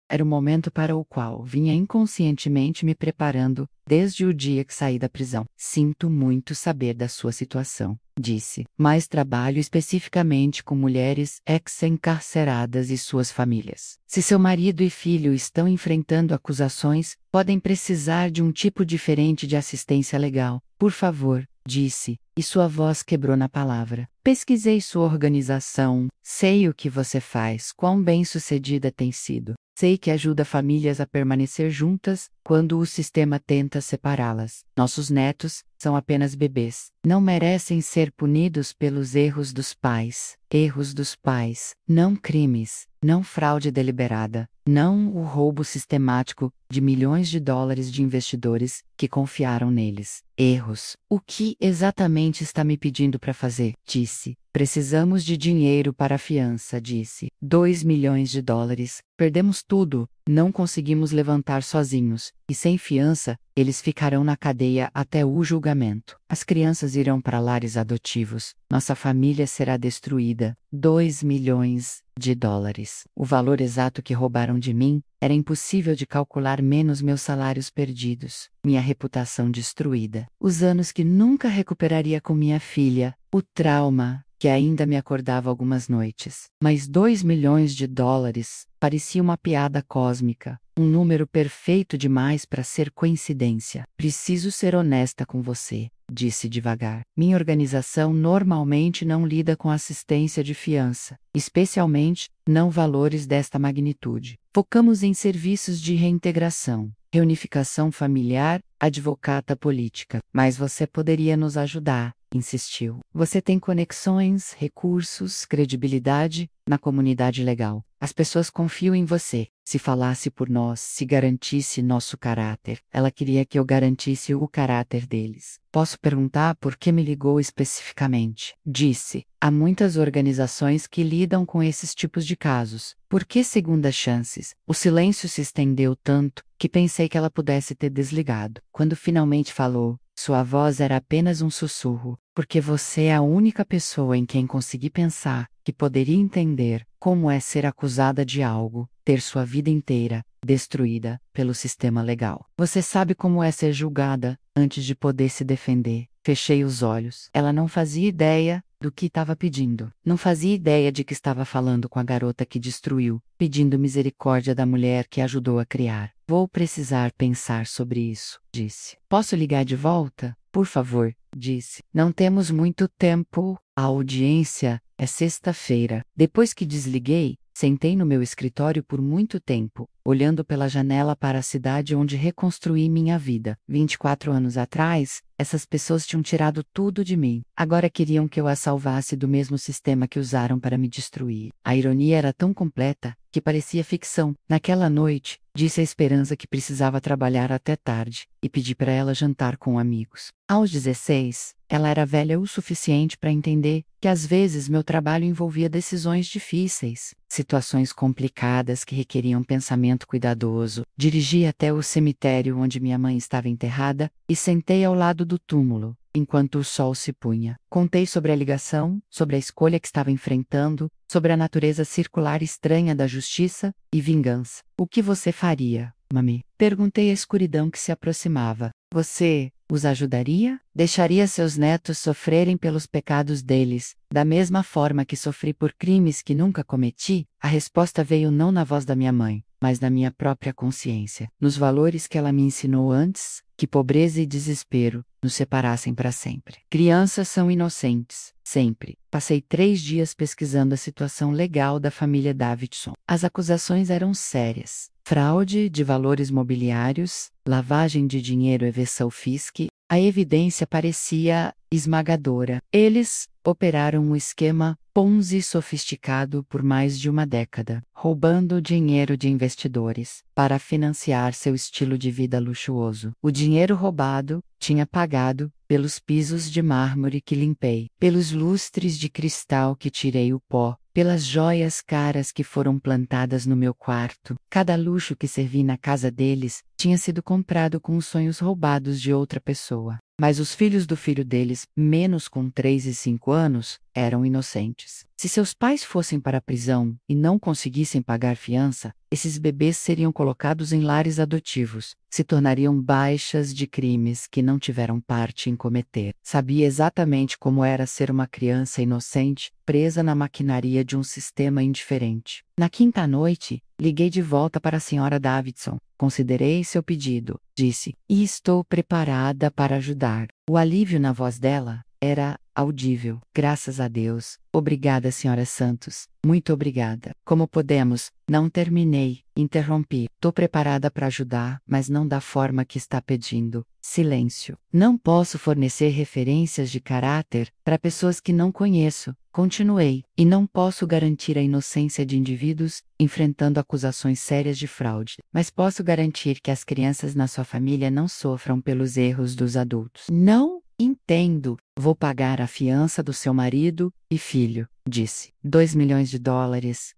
Era o momento para o qual vinha inconscientemente me preparando, desde o dia que saí da prisão. Sinto muito saber da sua situação, disse, mas trabalho especificamente com mulheres ex-encarceradas e suas famílias. Se seu marido e filho estão enfrentando acusações, podem precisar de um tipo diferente de assistência legal. Por favor, disse, e sua voz quebrou na palavra. Pesquisei sua organização, sei o que você faz, quão bem-sucedida tem sido. Sei que ajuda famílias a permanecer juntas quando o sistema tenta separá-las. Nossos netos são apenas bebês. Não merecem ser punidos pelos erros dos pais. Erros dos pais, não crimes, não fraude deliberada, não o roubo sistemático de milhões de dólares de investidores que confiaram neles. Erros. O que exatamente está me pedindo para fazer? Disse. Precisamos de dinheiro para a fiança, disse. 2 milhões de dólares. Perdemos tudo. Não conseguimos levantar sozinhos. E sem fiança, eles ficarão na cadeia até o julgamento. As crianças irão para lares adotivos. Nossa família será destruída. 2 milhões de dólares. O valor exato que roubaram de mim era impossível de calcular, menos meus salários perdidos. Minha reputação destruída. Os anos que nunca recuperaria com minha filha. O trauma que ainda me acordava algumas noites. Mas 2 milhões de dólares parecia uma piada cósmica, um número perfeito demais para ser coincidência. Preciso ser honesta com você, disse devagar. Minha organização normalmente não lida com assistência de fiança, especialmente não valores desta magnitude. Focamos em serviços de reintegração, reunificação familiar, advocata política. Mas você poderia nos ajudar, insistiu. Você tem conexões, recursos, credibilidade na comunidade legal. As pessoas confiam em você. Se falasse por nós, se garantisse nosso caráter. Ela queria que eu garantisse o caráter deles. Posso perguntar por que me ligou especificamente? Disse. Há muitas organizações que lidam com esses tipos de casos. Por que segundas chances? O silêncio se estendeu tanto que pensei que ela pudesse ter desligado. Quando finalmente falou, sua voz era apenas um sussurro. Porque você é a única pessoa em quem consegui pensar que poderia entender como é ser acusada de algo, ter sua vida inteira destruída pelo sistema legal. Você sabe como é ser julgada antes de poder se defender. Fechei os olhos. Ela não fazia ideia do que estava pedindo. Não fazia ideia de que estava falando com a garota que destruiu, pedindo misericórdia da mulher que ajudou a criar. Vou precisar pensar sobre isso, disse. Posso ligar de volta? Por favor, disse. Não temos muito tempo. A audiência é sexta-feira. Depois que desliguei, sentei no meu escritório por muito tempo, olhando pela janela para a cidade onde reconstruí minha vida. 24 anos atrás, essas pessoas tinham tirado tudo de mim. Agora queriam que eu as salvasse do mesmo sistema que usaram para me destruir. A ironia era tão completa que parecia ficção. Naquela noite, disse a Esperança que precisava trabalhar até tarde e pedi para ela jantar com amigos. Aos 16, ela era velha o suficiente para entender que às vezes meu trabalho envolvia decisões difíceis, situações complicadas que requeriam pensamento cuidadoso. Dirigi até o cemitério onde minha mãe estava enterrada e sentei ao lado do túmulo, enquanto o sol se punha. Contei sobre a ligação, sobre a escolha que estava enfrentando, sobre a natureza circular estranha da justiça e vingança. O que você faria, mami? Perguntei à escuridão que se aproximava. Você os ajudaria? Deixaria seus netos sofrerem pelos pecados deles, da mesma forma que sofri por crimes que nunca cometi? A resposta veio não na voz da minha mãe, mas na minha própria consciência, nos valores que ela me ensinou antes, que pobreza e desespero nos separassem para sempre. Crianças são inocentes, sempre. Passei 3 dias pesquisando a situação legal da família Davidson. As acusações eram sérias. Fraude de valores mobiliários, lavagem de dinheiro, evasão fiscal. A evidência parecia esmagadora. Eles operaram um esquema Ponzi sofisticado por mais de uma década, roubando dinheiro de investidores para financiar seu estilo de vida luxuoso. O dinheiro roubado tinha pagado pelos pisos de mármore que limpei, pelos lustres de cristal que tirei o pó, pelas joias caras que foram plantadas no meu quarto. Cada luxo que servi na casa deles tinha sido comprado com os sonhos roubados de outra pessoa. Mas os filhos do filho deles, menos com 3 e 5 anos, eram inocentes. Se seus pais fossem para a prisão e não conseguissem pagar fiança, esses bebês seriam colocados em lares adotivos, se tornariam baixas de crimes que não tiveram parte em cometer. Sabia exatamente como era ser uma criança inocente, presa na maquinaria de um sistema indiferente. Na quinta noite, liguei de volta para a Sra. Davidson. Considerei seu pedido, disse, e estou preparada para ajudar. O alívio na voz dela era audível. Graças a Deus. Obrigada, Sra. Santos. Muito obrigada. Como podemos? Não terminei. Interrompi. Tô preparada para ajudar, mas não da forma que está pedindo. Silêncio. Não posso fornecer referências de caráter para pessoas que não conheço. Continuei. E não posso garantir a inocência de indivíduos enfrentando acusações sérias de fraude. Mas posso garantir que as crianças na sua família não sofram pelos erros dos adultos. Não entendo Entendo, vou pagar a fiança do seu marido e filho, disse. $2 milhões,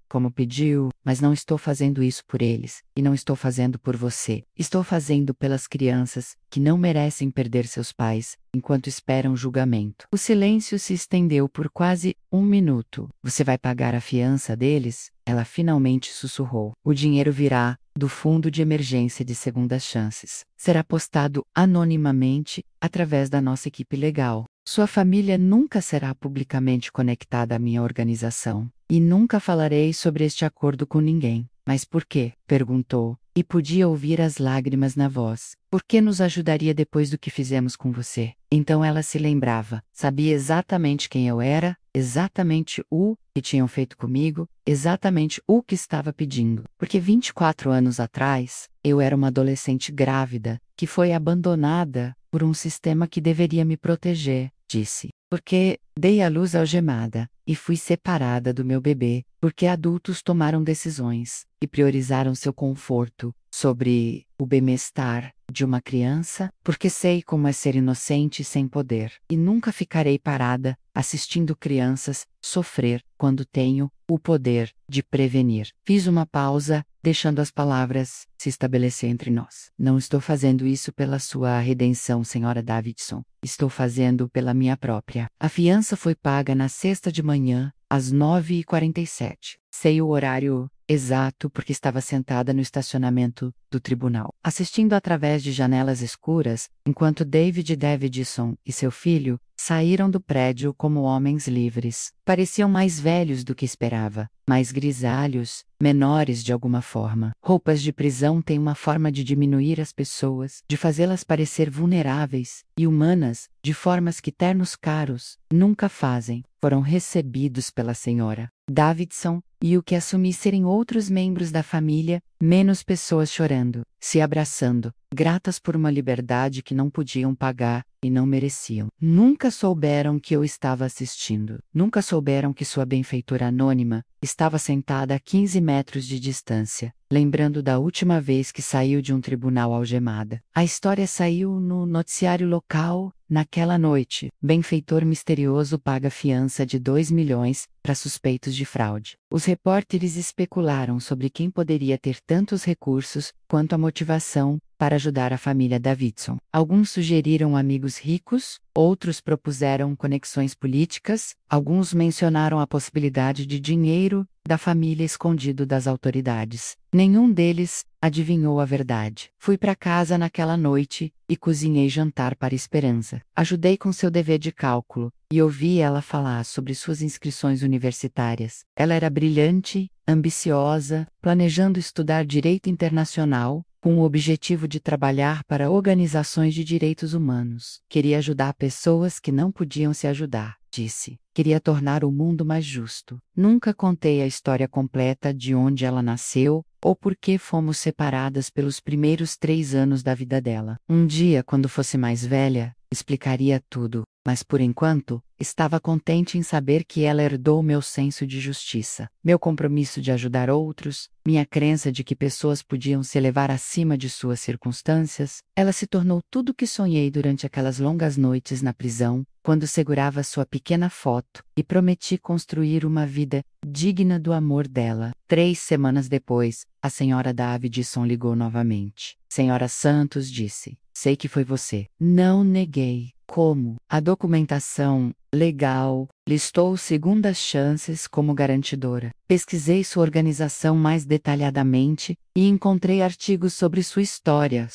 como pediu, mas não estou fazendo isso por eles, e não estou fazendo por você. Estou fazendo pelas crianças, que não merecem perder seus pais, enquanto esperam julgamento. O silêncio se estendeu por quase 1 minuto. Você vai pagar a fiança deles? Ela finalmente sussurrou. O dinheiro virá do Fundo de Emergência de Segundas Chances. Será postado anonimamente através da nossa equipe legal. Sua família nunca será publicamente conectada à minha organização. E nunca falarei sobre este acordo com ninguém. Mas por quê? Perguntou, e podia ouvir as lágrimas na voz. Por que nos ajudaria depois do que fizemos com você? Então ela se lembrava. Sabia exatamente quem eu era, exatamente o que tinham feito comigo, exatamente o que estava pedindo. Porque 24 anos atrás, eu era uma adolescente grávida, que foi abandonada por um sistema que deveria me proteger, disse. Porque dei à luz algemada, e fui separada do meu bebê, porque adultos tomaram decisões, e priorizaram seu conforto sobre o bem-estar de uma criança, porque sei como é ser inocente e sem poder, e nunca ficarei parada assistindo crianças sofrer quando tenho o poder de prevenir. Fiz uma pausa, deixando as palavras se estabelecer entre nós. Não estou fazendo isso pela sua redenção, senhora Davidson. Estou fazendo pela minha própria. A fiança foi paga na sexta de manhã, às 9h47. Sei o horário exato porque estava sentada no estacionamento do tribunal, assistindo através de janelas escuras, enquanto David Davidson e seu filho saíram do prédio como homens livres. Pareciam mais velhos do que esperava, mais grisalhos, menores de alguma forma. Roupas de prisão têm uma forma de diminuir as pessoas, de fazê-las parecer vulneráveis e humanas, de formas que ternos caros nunca fazem. Foram recebidos pela senhora Davidson, e o que assumi serem outros membros da família, menos pessoas chorando, se abraçando, gratas por uma liberdade que não podiam pagar e não mereciam. Nunca souberam que eu estava assistindo. Nunca souberam que sua benfeitora anônima estava sentada a 15 metros de distância, lembrando da última vez que saiu de um tribunal algemada. A história saiu no noticiário local. Naquela noite, benfeitor misterioso paga fiança de 2 milhões para suspeitos de fraude. Os repórteres especularam sobre quem poderia ter tantos recursos quanto a motivação para ajudar a família Davidson. Alguns sugeriram amigos ricos, outros propuseram conexões políticas, alguns mencionaram a possibilidade de dinheiro da família escondido das autoridades. Nenhum deles adivinhou a verdade. Fui para casa naquela noite e cozinhei jantar para Esperança. Ajudei com seu dever de cálculo e ouvi ela falar sobre suas inscrições universitárias. Ela era brilhante, ambiciosa, planejando estudar direito internacional, com o objetivo de trabalhar para organizações de direitos humanos. Queria ajudar pessoas que não podiam se ajudar, disse. Queria tornar o mundo mais justo. Nunca contei a história completa de onde ela nasceu, ou por que fomos separadas pelos primeiros 3 anos da vida dela. Um dia, quando fosse mais velha, explicaria tudo, mas por enquanto, estava contente em saber que ela herdou meu senso de justiça, meu compromisso de ajudar outros, minha crença de que pessoas podiam se elevar acima de suas circunstâncias. Ela se tornou tudo o que sonhei durante aquelas longas noites na prisão, quando segurava sua pequena foto, e prometi construir uma vida digna do amor dela. 3 semanas depois, a senhora Davidson ligou novamente. Senhora Santos disse, sei que foi você. Não neguei. Como? A documentação legal listou segundas chances como garantidora. Pesquisei sua organização mais detalhadamente e encontrei artigos sobre sua história.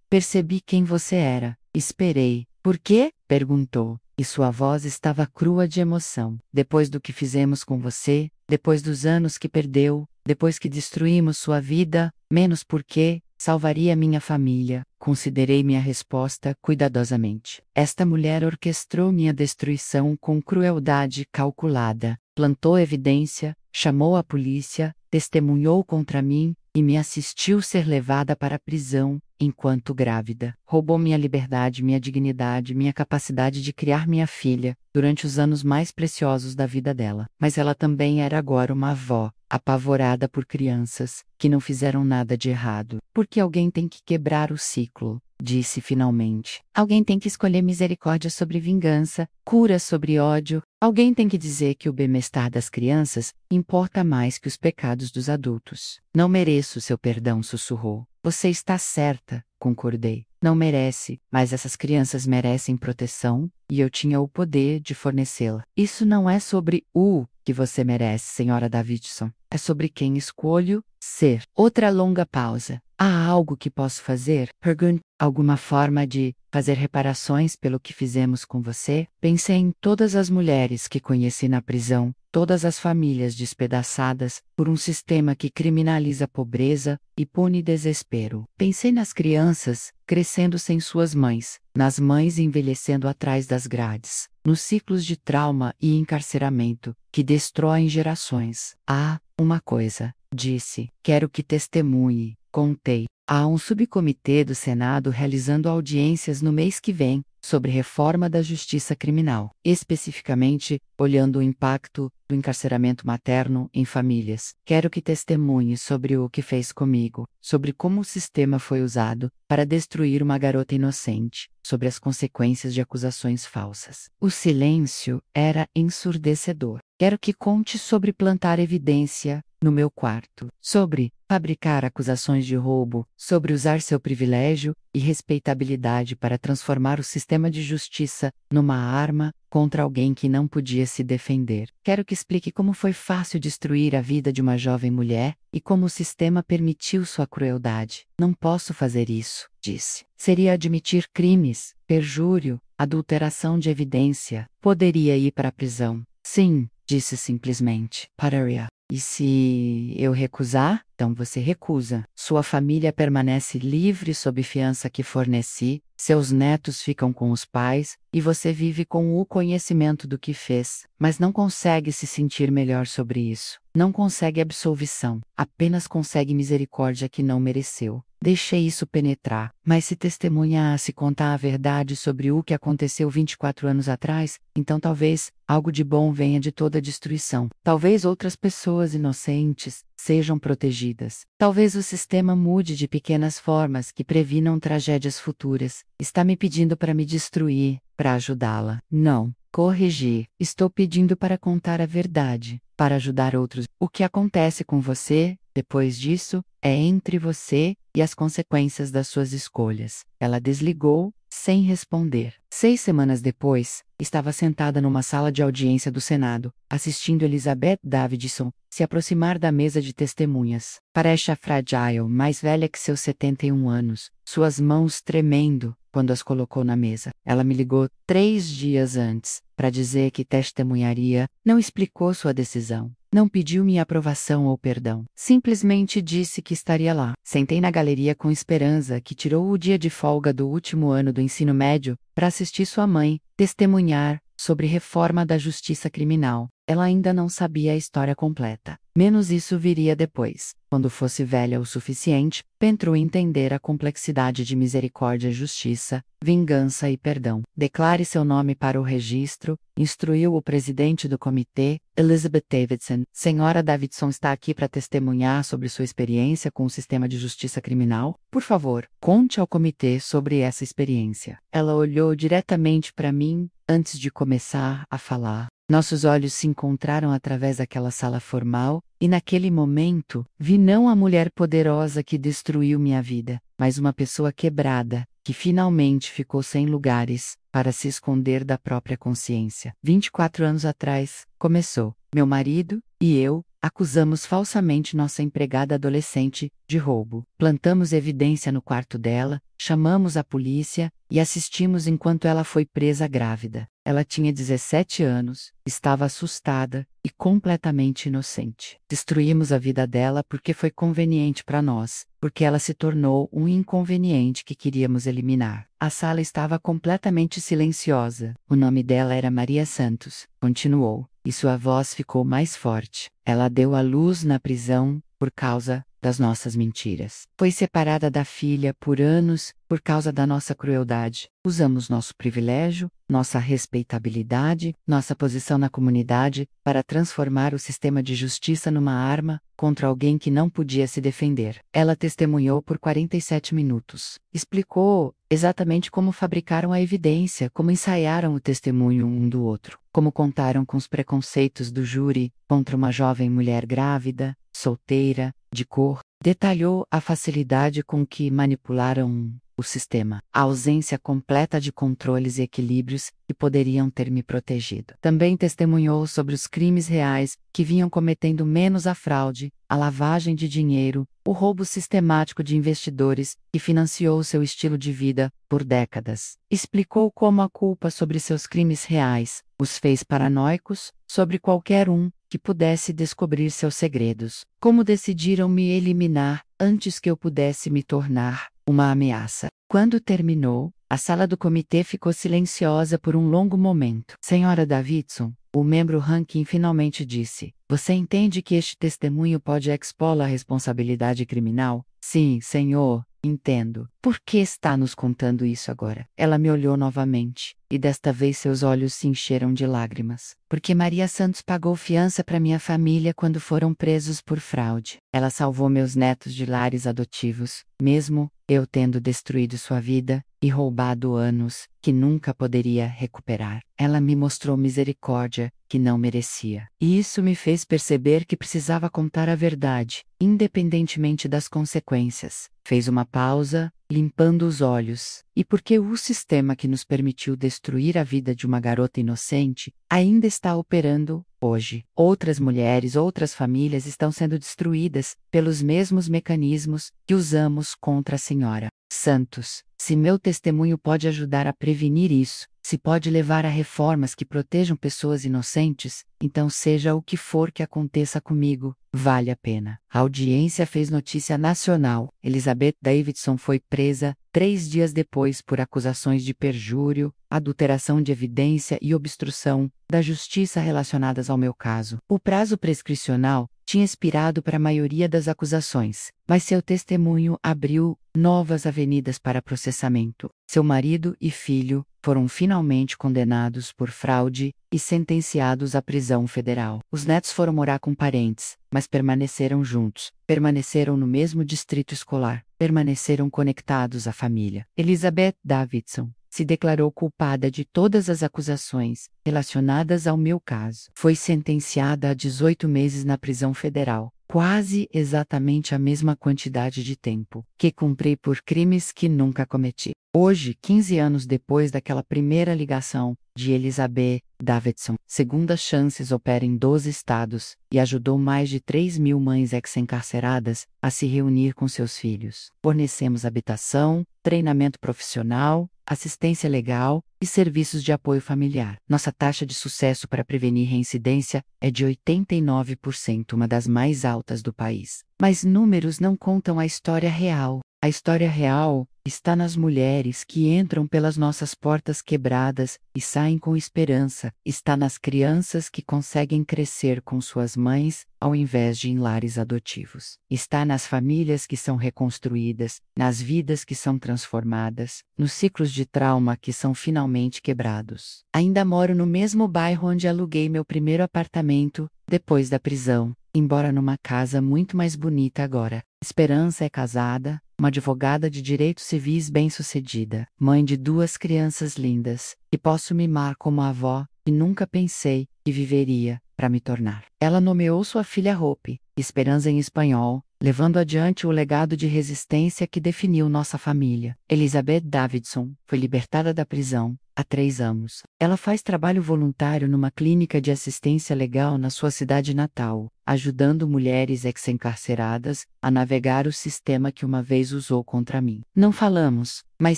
Percebi quem você era. Esperei. Por quê? Perguntou, e sua voz estava crua de emoção. Depois do que fizemos com você, depois dos anos que perdeu, depois que destruímos sua vida, menos porque salvaria minha família. Considerei minha resposta cuidadosamente. Esta mulher orquestrou minha destruição com crueldade calculada, plantou evidência, chamou a polícia, testemunhou contra mim e me assistiu ser levada para a prisão, enquanto grávida. Roubou minha liberdade, minha dignidade, minha capacidade de criar minha filha, durante os anos mais preciosos da vida dela. Mas ela também era agora uma avó, apavorada por crianças, que não fizeram nada de errado. Porque alguém tem que quebrar o ciclo. disse finalmente. Alguém tem que escolher misericórdia sobre vingança, cura sobre ódio. Alguém tem que dizer que o bem-estar das crianças importa mais que os pecados dos adultos. Não mereço seu perdão, sussurrou. Você está certa, concordei. Não merece, mas essas crianças merecem proteção, e eu tinha o poder de fornecê-la. Isso não é sobre o que você merece, senhora Davidson. É sobre quem escolho ser. Outra longa pausa. Há algo que posso fazer? Pergunto. Alguma forma de fazer reparações pelo que fizemos com você? Pensei em todas as mulheres que conheci na prisão, todas as famílias despedaçadas por um sistema que criminaliza a pobreza e pune desespero. Pensei nas crianças crescendo sem suas mães, nas mães envelhecendo atrás das grades, nos ciclos de trauma e encarceramento que destroem gerações. Ah, uma coisa, disse, quero que testemunhe, contei. Há um subcomitê do Senado realizando audiências no mês que vem sobre reforma da justiça criminal, especificamente olhando o impacto do encarceramento materno em famílias. Quero que testemunhe sobre o que fez comigo, sobre como o sistema foi usado para destruir uma garota inocente, sobre as consequências de acusações falsas. O silêncio era ensurdecedor. Quero que conte sobre plantar evidência no meu quarto, sobre fabricar acusações de roubo, sobre usar seu privilégio e respeitabilidade para transformar o sistema de justiça numa arma contra alguém que não podia se defender. Quero que explique como foi fácil destruir a vida de uma jovem mulher e como o sistema permitiu sua crueldade. Não posso fazer isso, disse. Seria admitir crimes, perjúrio, adulteração de evidência. Poderia ir para a prisão. Sim, disse simplesmente. Pararia. E se eu recusar? Então você recusa. Sua família permanece livre sob fiança que forneci, seus netos ficam com os pais, e você vive com o conhecimento do que fez, mas não consegue se sentir melhor sobre isso. Não consegue absolvição, apenas consegue misericórdia que não mereceu. Deixei isso penetrar, mas se testemunhar, se contar a verdade sobre o que aconteceu 24 anos atrás, então talvez algo de bom venha de toda a destruição. Talvez outras pessoas inocentes sejam protegidas. Talvez o sistema mude de pequenas formas que previnam tragédias futuras. Está me pedindo para me destruir, para ajudá-la. Não. Corrigir. Estou pedindo para contar a verdade, para ajudar outros. O que acontece com você, depois disso, é entre você e as consequências das suas escolhas. Ela desligou, sem responder. 6 semanas depois, estava sentada numa sala de audiência do Senado, assistindo Elizabeth Davidson se aproximar da mesa de testemunhas. Parece frágil, mais velha que seus 71 anos, suas mãos tremendo quando as colocou na mesa. Ela me ligou 3 dias antes para dizer que testemunharia, não explicou sua decisão. Não pediu minha aprovação ou perdão. Simplesmente disse que estaria lá. Sentei na galeria com Esperança, que tirou o dia de folga do último ano do ensino médio para assistir sua mãe testemunhar sobre reforma da justiça criminal. Ela ainda não sabia a história completa. Menos isso viria depois, quando fosse velha o suficiente, pentru entender a complexidade de misericórdia, justiça, vingança e perdão. Declare seu nome para o registro, instruiu o presidente do comitê, Elizabeth Davidson. Senhora Davidson está aqui para testemunhar sobre sua experiência com o sistema de justiça criminal. Por favor, conte ao comitê sobre essa experiência. Ela olhou diretamente para mim, antes de começar a falar. Nossos olhos se encontraram através daquela sala formal, e naquele momento, vi não a mulher poderosa que destruiu minha vida, mas uma pessoa quebrada, que finalmente ficou sem lugares para se esconder da própria consciência. 24 anos atrás, começou. Meu marido e eu acusamos falsamente nossa empregada adolescente de roubo. Plantamos evidência no quarto dela, chamamos a polícia e assistimos enquanto ela foi presa grávida. Ela tinha 17 anos, estava assustada e completamente inocente. Destruímos a vida dela porque foi conveniente para nós, porque ela se tornou um inconveniente que queríamos eliminar. A sala estava completamente silenciosa. O nome dela era Maria Santos, continuou, e sua voz ficou mais forte. Ela deu à luz na prisão, por causa das nossas mentiras. Foi separada da filha por anos por causa da nossa crueldade. Usamos nosso privilégio, nossa respeitabilidade, nossa posição na comunidade para transformar o sistema de justiça numa arma contra alguém que não podia se defender. Ela testemunhou por 47 minutos. Explicou exatamente como fabricaram a evidência, como ensaiaram o testemunho um do outro, como contaram com os preconceitos do júri contra uma jovem mulher grávida, solteira, de cor. Detalhou a facilidade com que manipularam o sistema, a ausência completa de controles e equilíbrios que poderiam ter me protegido. Também testemunhou sobre os crimes reais que vinham cometendo menos a fraude, a lavagem de dinheiro, o roubo sistemático de investidores que financiou seu estilo de vida por décadas. Explicou como a culpa sobre seus crimes reais os fez paranoicos sobre qualquer um que pudesse descobrir seus segredos. Como decidiram me eliminar antes que eu pudesse me tornar uma ameaça. Quando terminou, a sala do comitê ficou silenciosa por um longo momento. Senhora Davidson, o membro ranking finalmente disse: "Você entende que este testemunho pode expô-la à responsabilidade criminal?" "Sim, senhor, entendo. Por que está nos contando isso agora?" Ela me olhou novamente, e desta vez seus olhos se encheram de lágrimas. "Porque Maria Santos pagou fiança para minha família quando foram presos por fraude. Ela salvou meus netos de lares adotivos, mesmo eu tendo destruído sua vida e roubado anos que nunca poderia recuperar. Ela me mostrou misericórdia que não merecia. E isso me fez perceber que precisava contar a verdade, independentemente das consequências." Fez uma pausa, limpando os olhos. "E porque o sistema que nos permitiu destruir a vida de uma garota inocente ainda está operando hoje. Outras mulheres, outras famílias estão sendo destruídas pelos mesmos mecanismos que usamos contra a senhora Santos. Se meu testemunho pode ajudar a prevenir isso, se pode levar a reformas que protejam pessoas inocentes, então seja o que for que aconteça comigo, vale a pena." A audiência fez notícia nacional. Elizabeth Davidson foi presa 3 dias depois por acusações de perjúrio, adulteração de evidência e obstrução da justiça relacionadas ao meu caso. O prazo prescricional tinha expirado para a maioria das acusações, mas seu testemunho abriu novas avenidas para processamento. Seu marido e filho foram finalmente condenados por fraude e sentenciados à prisão federal. Os netos foram morar com parentes, mas permaneceram juntos, permaneceram no mesmo distrito escolar, permaneceram conectados à família. Elizabeth Davidson se declarou culpada de todas as acusações relacionadas ao meu caso. Foi sentenciada a 18 meses na prisão federal, quase exatamente a mesma quantidade de tempo que cumpri por crimes que nunca cometi. Hoje, 15 anos depois daquela primeira ligação de Elizabeth Davidson, Segunda Chances opera em 12 estados e ajudou mais de 3.000 mães ex-encarceradas a se reunir com seus filhos. Fornecemos habitação, treinamento profissional, assistência legal e serviços de apoio familiar. Nossa taxa de sucesso para prevenir reincidência é de 89%, uma das mais altas do país. Mas números não contam a história real. A história real está nas mulheres que entram pelas nossas portas quebradas e saem com esperança. Está nas crianças que conseguem crescer com suas mães ao invés de em lares adotivos. Está nas famílias que são reconstruídas, nas vidas que são transformadas, nos ciclos de trauma que são finalmente quebrados. Ainda moro no mesmo bairro onde aluguei meu primeiro apartamento depois da prisão, embora numa casa muito mais bonita agora. Esperança é casada, uma advogada de direitos civis bem-sucedida, mãe de 2 crianças lindas, e posso mimar como avó, que nunca pensei que viveria para me tornar. Ela nomeou sua filha Hope, Esperança em espanhol, levando adiante o legado de resistência que definiu nossa família. Elizabeth Davidson foi libertada da prisão há 3 anos. Ela faz trabalho voluntário numa clínica de assistência legal na sua cidade natal, ajudando mulheres ex-encarceradas a navegar o sistema que uma vez usou contra mim. Não falamos, mas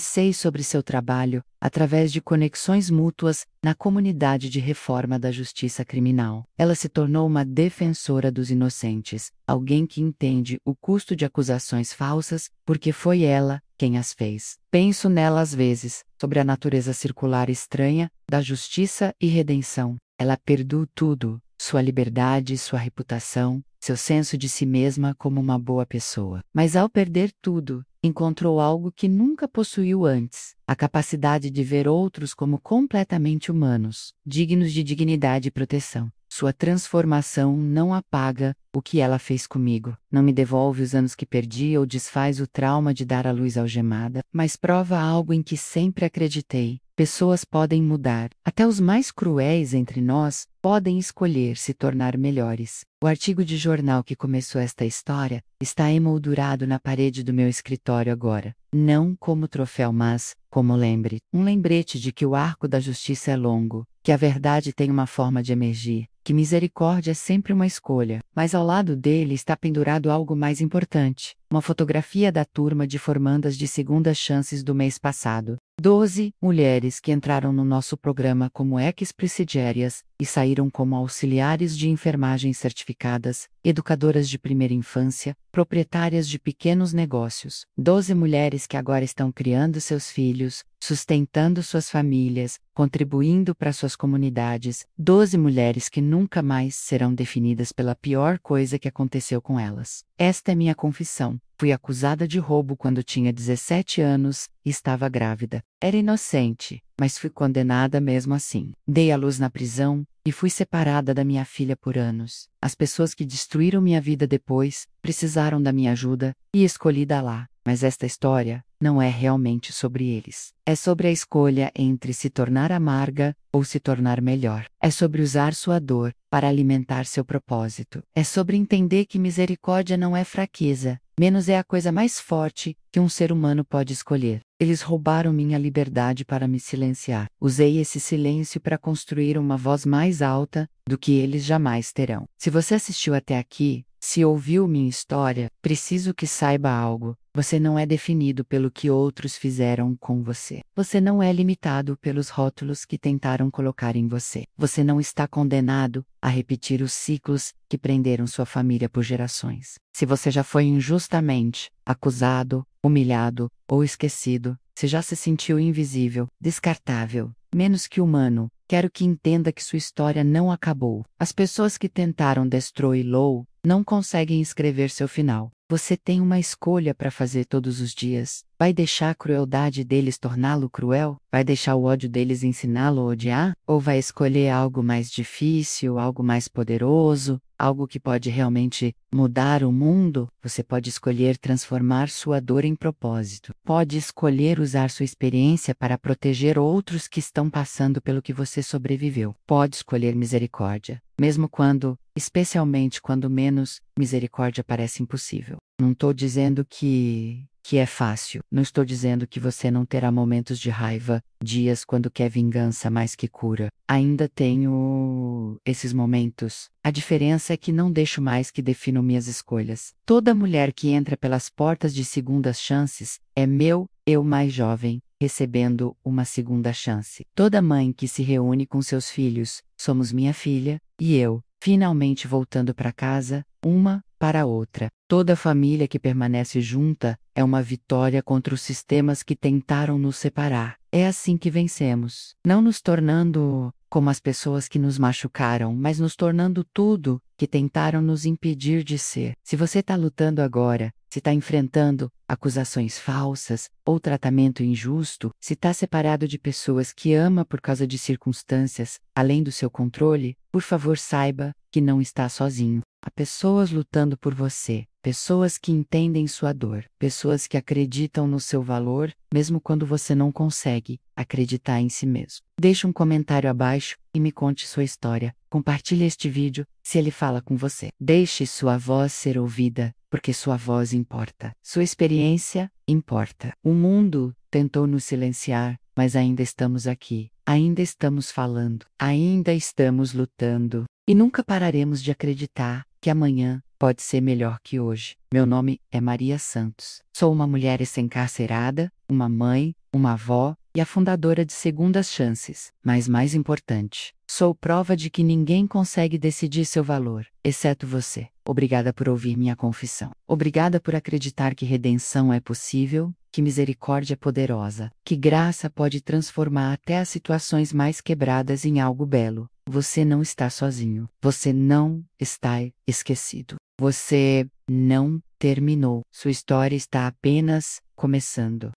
sei sobre seu trabalho através de conexões mútuas na comunidade de reforma da justiça criminal. Ela se tornou uma defensora dos inocentes, alguém que entende o custo de acusações falsas, porque foi ela quem as fez. Penso nela às vezes, sobre a natureza circular estranha da justiça e redenção. Ela perdeu tudo: sua liberdade, sua reputação, seu senso de si mesma como uma boa pessoa. Mas ao perder tudo, encontrou algo que nunca possuiu antes: a capacidade de ver outros como completamente humanos, dignos de dignidade e proteção. Sua transformação não apaga o que ela fez comigo, não me devolve os anos que perdi ou desfaz o trauma de dar à luz algemada, mas prova algo em que sempre acreditei: pessoas podem mudar. Até os mais cruéis entre nós podem escolher se tornar melhores. O artigo de jornal que começou esta história está emoldurado na parede do meu escritório agora. Não como troféu, mas como um lembrete de que o arco da justiça é longo, que a verdade tem uma forma de emergir, que misericórdia é sempre uma escolha. Mas ao lado dele está pendurado algo mais importante: uma fotografia da turma de formandas de segundas chances do mês passado. 12 mulheres que entraram no nosso programa como ex-presidiárias e saíram como auxiliares de enfermagem certificadas, educadoras de primeira infância, proprietárias de pequenos negócios. 12 mulheres que agora estão criando seus filhos, sustentando suas famílias, contribuindo para suas comunidades. 12 mulheres que nunca mais serão definidas pela pior coisa que aconteceu com elas. Esta é minha confissão. Fui acusada de roubo quando tinha 17 anos e estava grávida. Era inocente, mas fui condenada mesmo assim. Dei à luz na prisão e fui separada da minha filha por anos. As pessoas que destruíram minha vida depois precisaram da minha ajuda e escolhi dar lá. Mas esta história não é realmente sobre eles. É sobre a escolha entre se tornar amarga ou se tornar melhor. É sobre usar sua dor para alimentar seu propósito. É sobre entender que misericórdia não é fraqueza, menos é a coisa mais forte que um ser humano pode escolher. Eles roubaram minha liberdade para me silenciar. Usei esse silêncio para construir uma voz mais alta do que eles jamais terão. Se você assistiu até aqui, se ouviu minha história, preciso que saiba algo: você não é definido pelo que outros fizeram com você. Você não é limitado pelos rótulos que tentaram colocar em você. Você não está condenado a repetir os ciclos que prenderam sua família por gerações. Se você já foi injustamente acusado, humilhado ou esquecido, se já se sentiu invisível, descartável, menos que humano, quero que entenda que sua história não acabou. As pessoas que tentaram destruí-lo não conseguem escrever seu final. Você tem uma escolha para fazer todos os dias. Vai deixar a crueldade deles torná-lo cruel? Vai deixar o ódio deles ensiná-lo a odiar? Ou vai escolher algo mais difícil, algo mais poderoso, algo que pode realmente mudar o mundo? Você pode escolher transformar sua dor em propósito. Pode escolher usar sua experiência para proteger outros que estão passando pelo que você sobreviveu. Pode escolher misericórdia, mesmo quando, especialmente quando menos, misericórdia parece impossível. Não estou dizendo que é fácil. Não estou dizendo que você não terá momentos de raiva, dias quando quer vingança mais que cura. Ainda tenho esses momentos. A diferença é que não deixo mais que definam minhas escolhas. Toda mulher que entra pelas portas de segundas chances é meu eu mais jovem, recebendo uma segunda chance. Toda mãe que se reúne com seus filhos, somos minha filha e eu, finalmente voltando para casa, uma para a outra. Toda família que permanece junta é uma vitória contra os sistemas que tentaram nos separar. É assim que vencemos, não nos tornando como as pessoas que nos machucaram, mas nos tornando tudo que tentaram nos impedir de ser. Se você está lutando agora, se está enfrentando acusações falsas ou tratamento injusto, se está separado de pessoas que ama por causa de circunstâncias além do seu controle, por favor saiba que não está sozinho. Há pessoas lutando por você, pessoas que entendem sua dor, pessoas que acreditam no seu valor, mesmo quando você não consegue acreditar em si mesmo. Deixe um comentário abaixo e me conte sua história. Compartilhe este vídeo se ele fala com você. Deixe sua voz ser ouvida, porque sua voz importa. Sua experiência importa. O mundo tentou nos silenciar, mas ainda estamos aqui. Ainda estamos falando. Ainda estamos lutando. E nunca pararemos de acreditar que amanhã pode ser melhor que hoje. Meu nome é Maria Santos. Sou uma mulher encarcerada, uma mãe, uma avó e a fundadora de Segundas Chances. Mas mais importante, sou prova de que ninguém consegue decidir seu valor, exceto você. Obrigada por ouvir minha confissão. Obrigada por acreditar que redenção é possível, que misericórdia é poderosa, que graça pode transformar até as situações mais quebradas em algo belo. você não está sozinho. Você não está esquecido. Você não terminou. Sua história está apenas começando.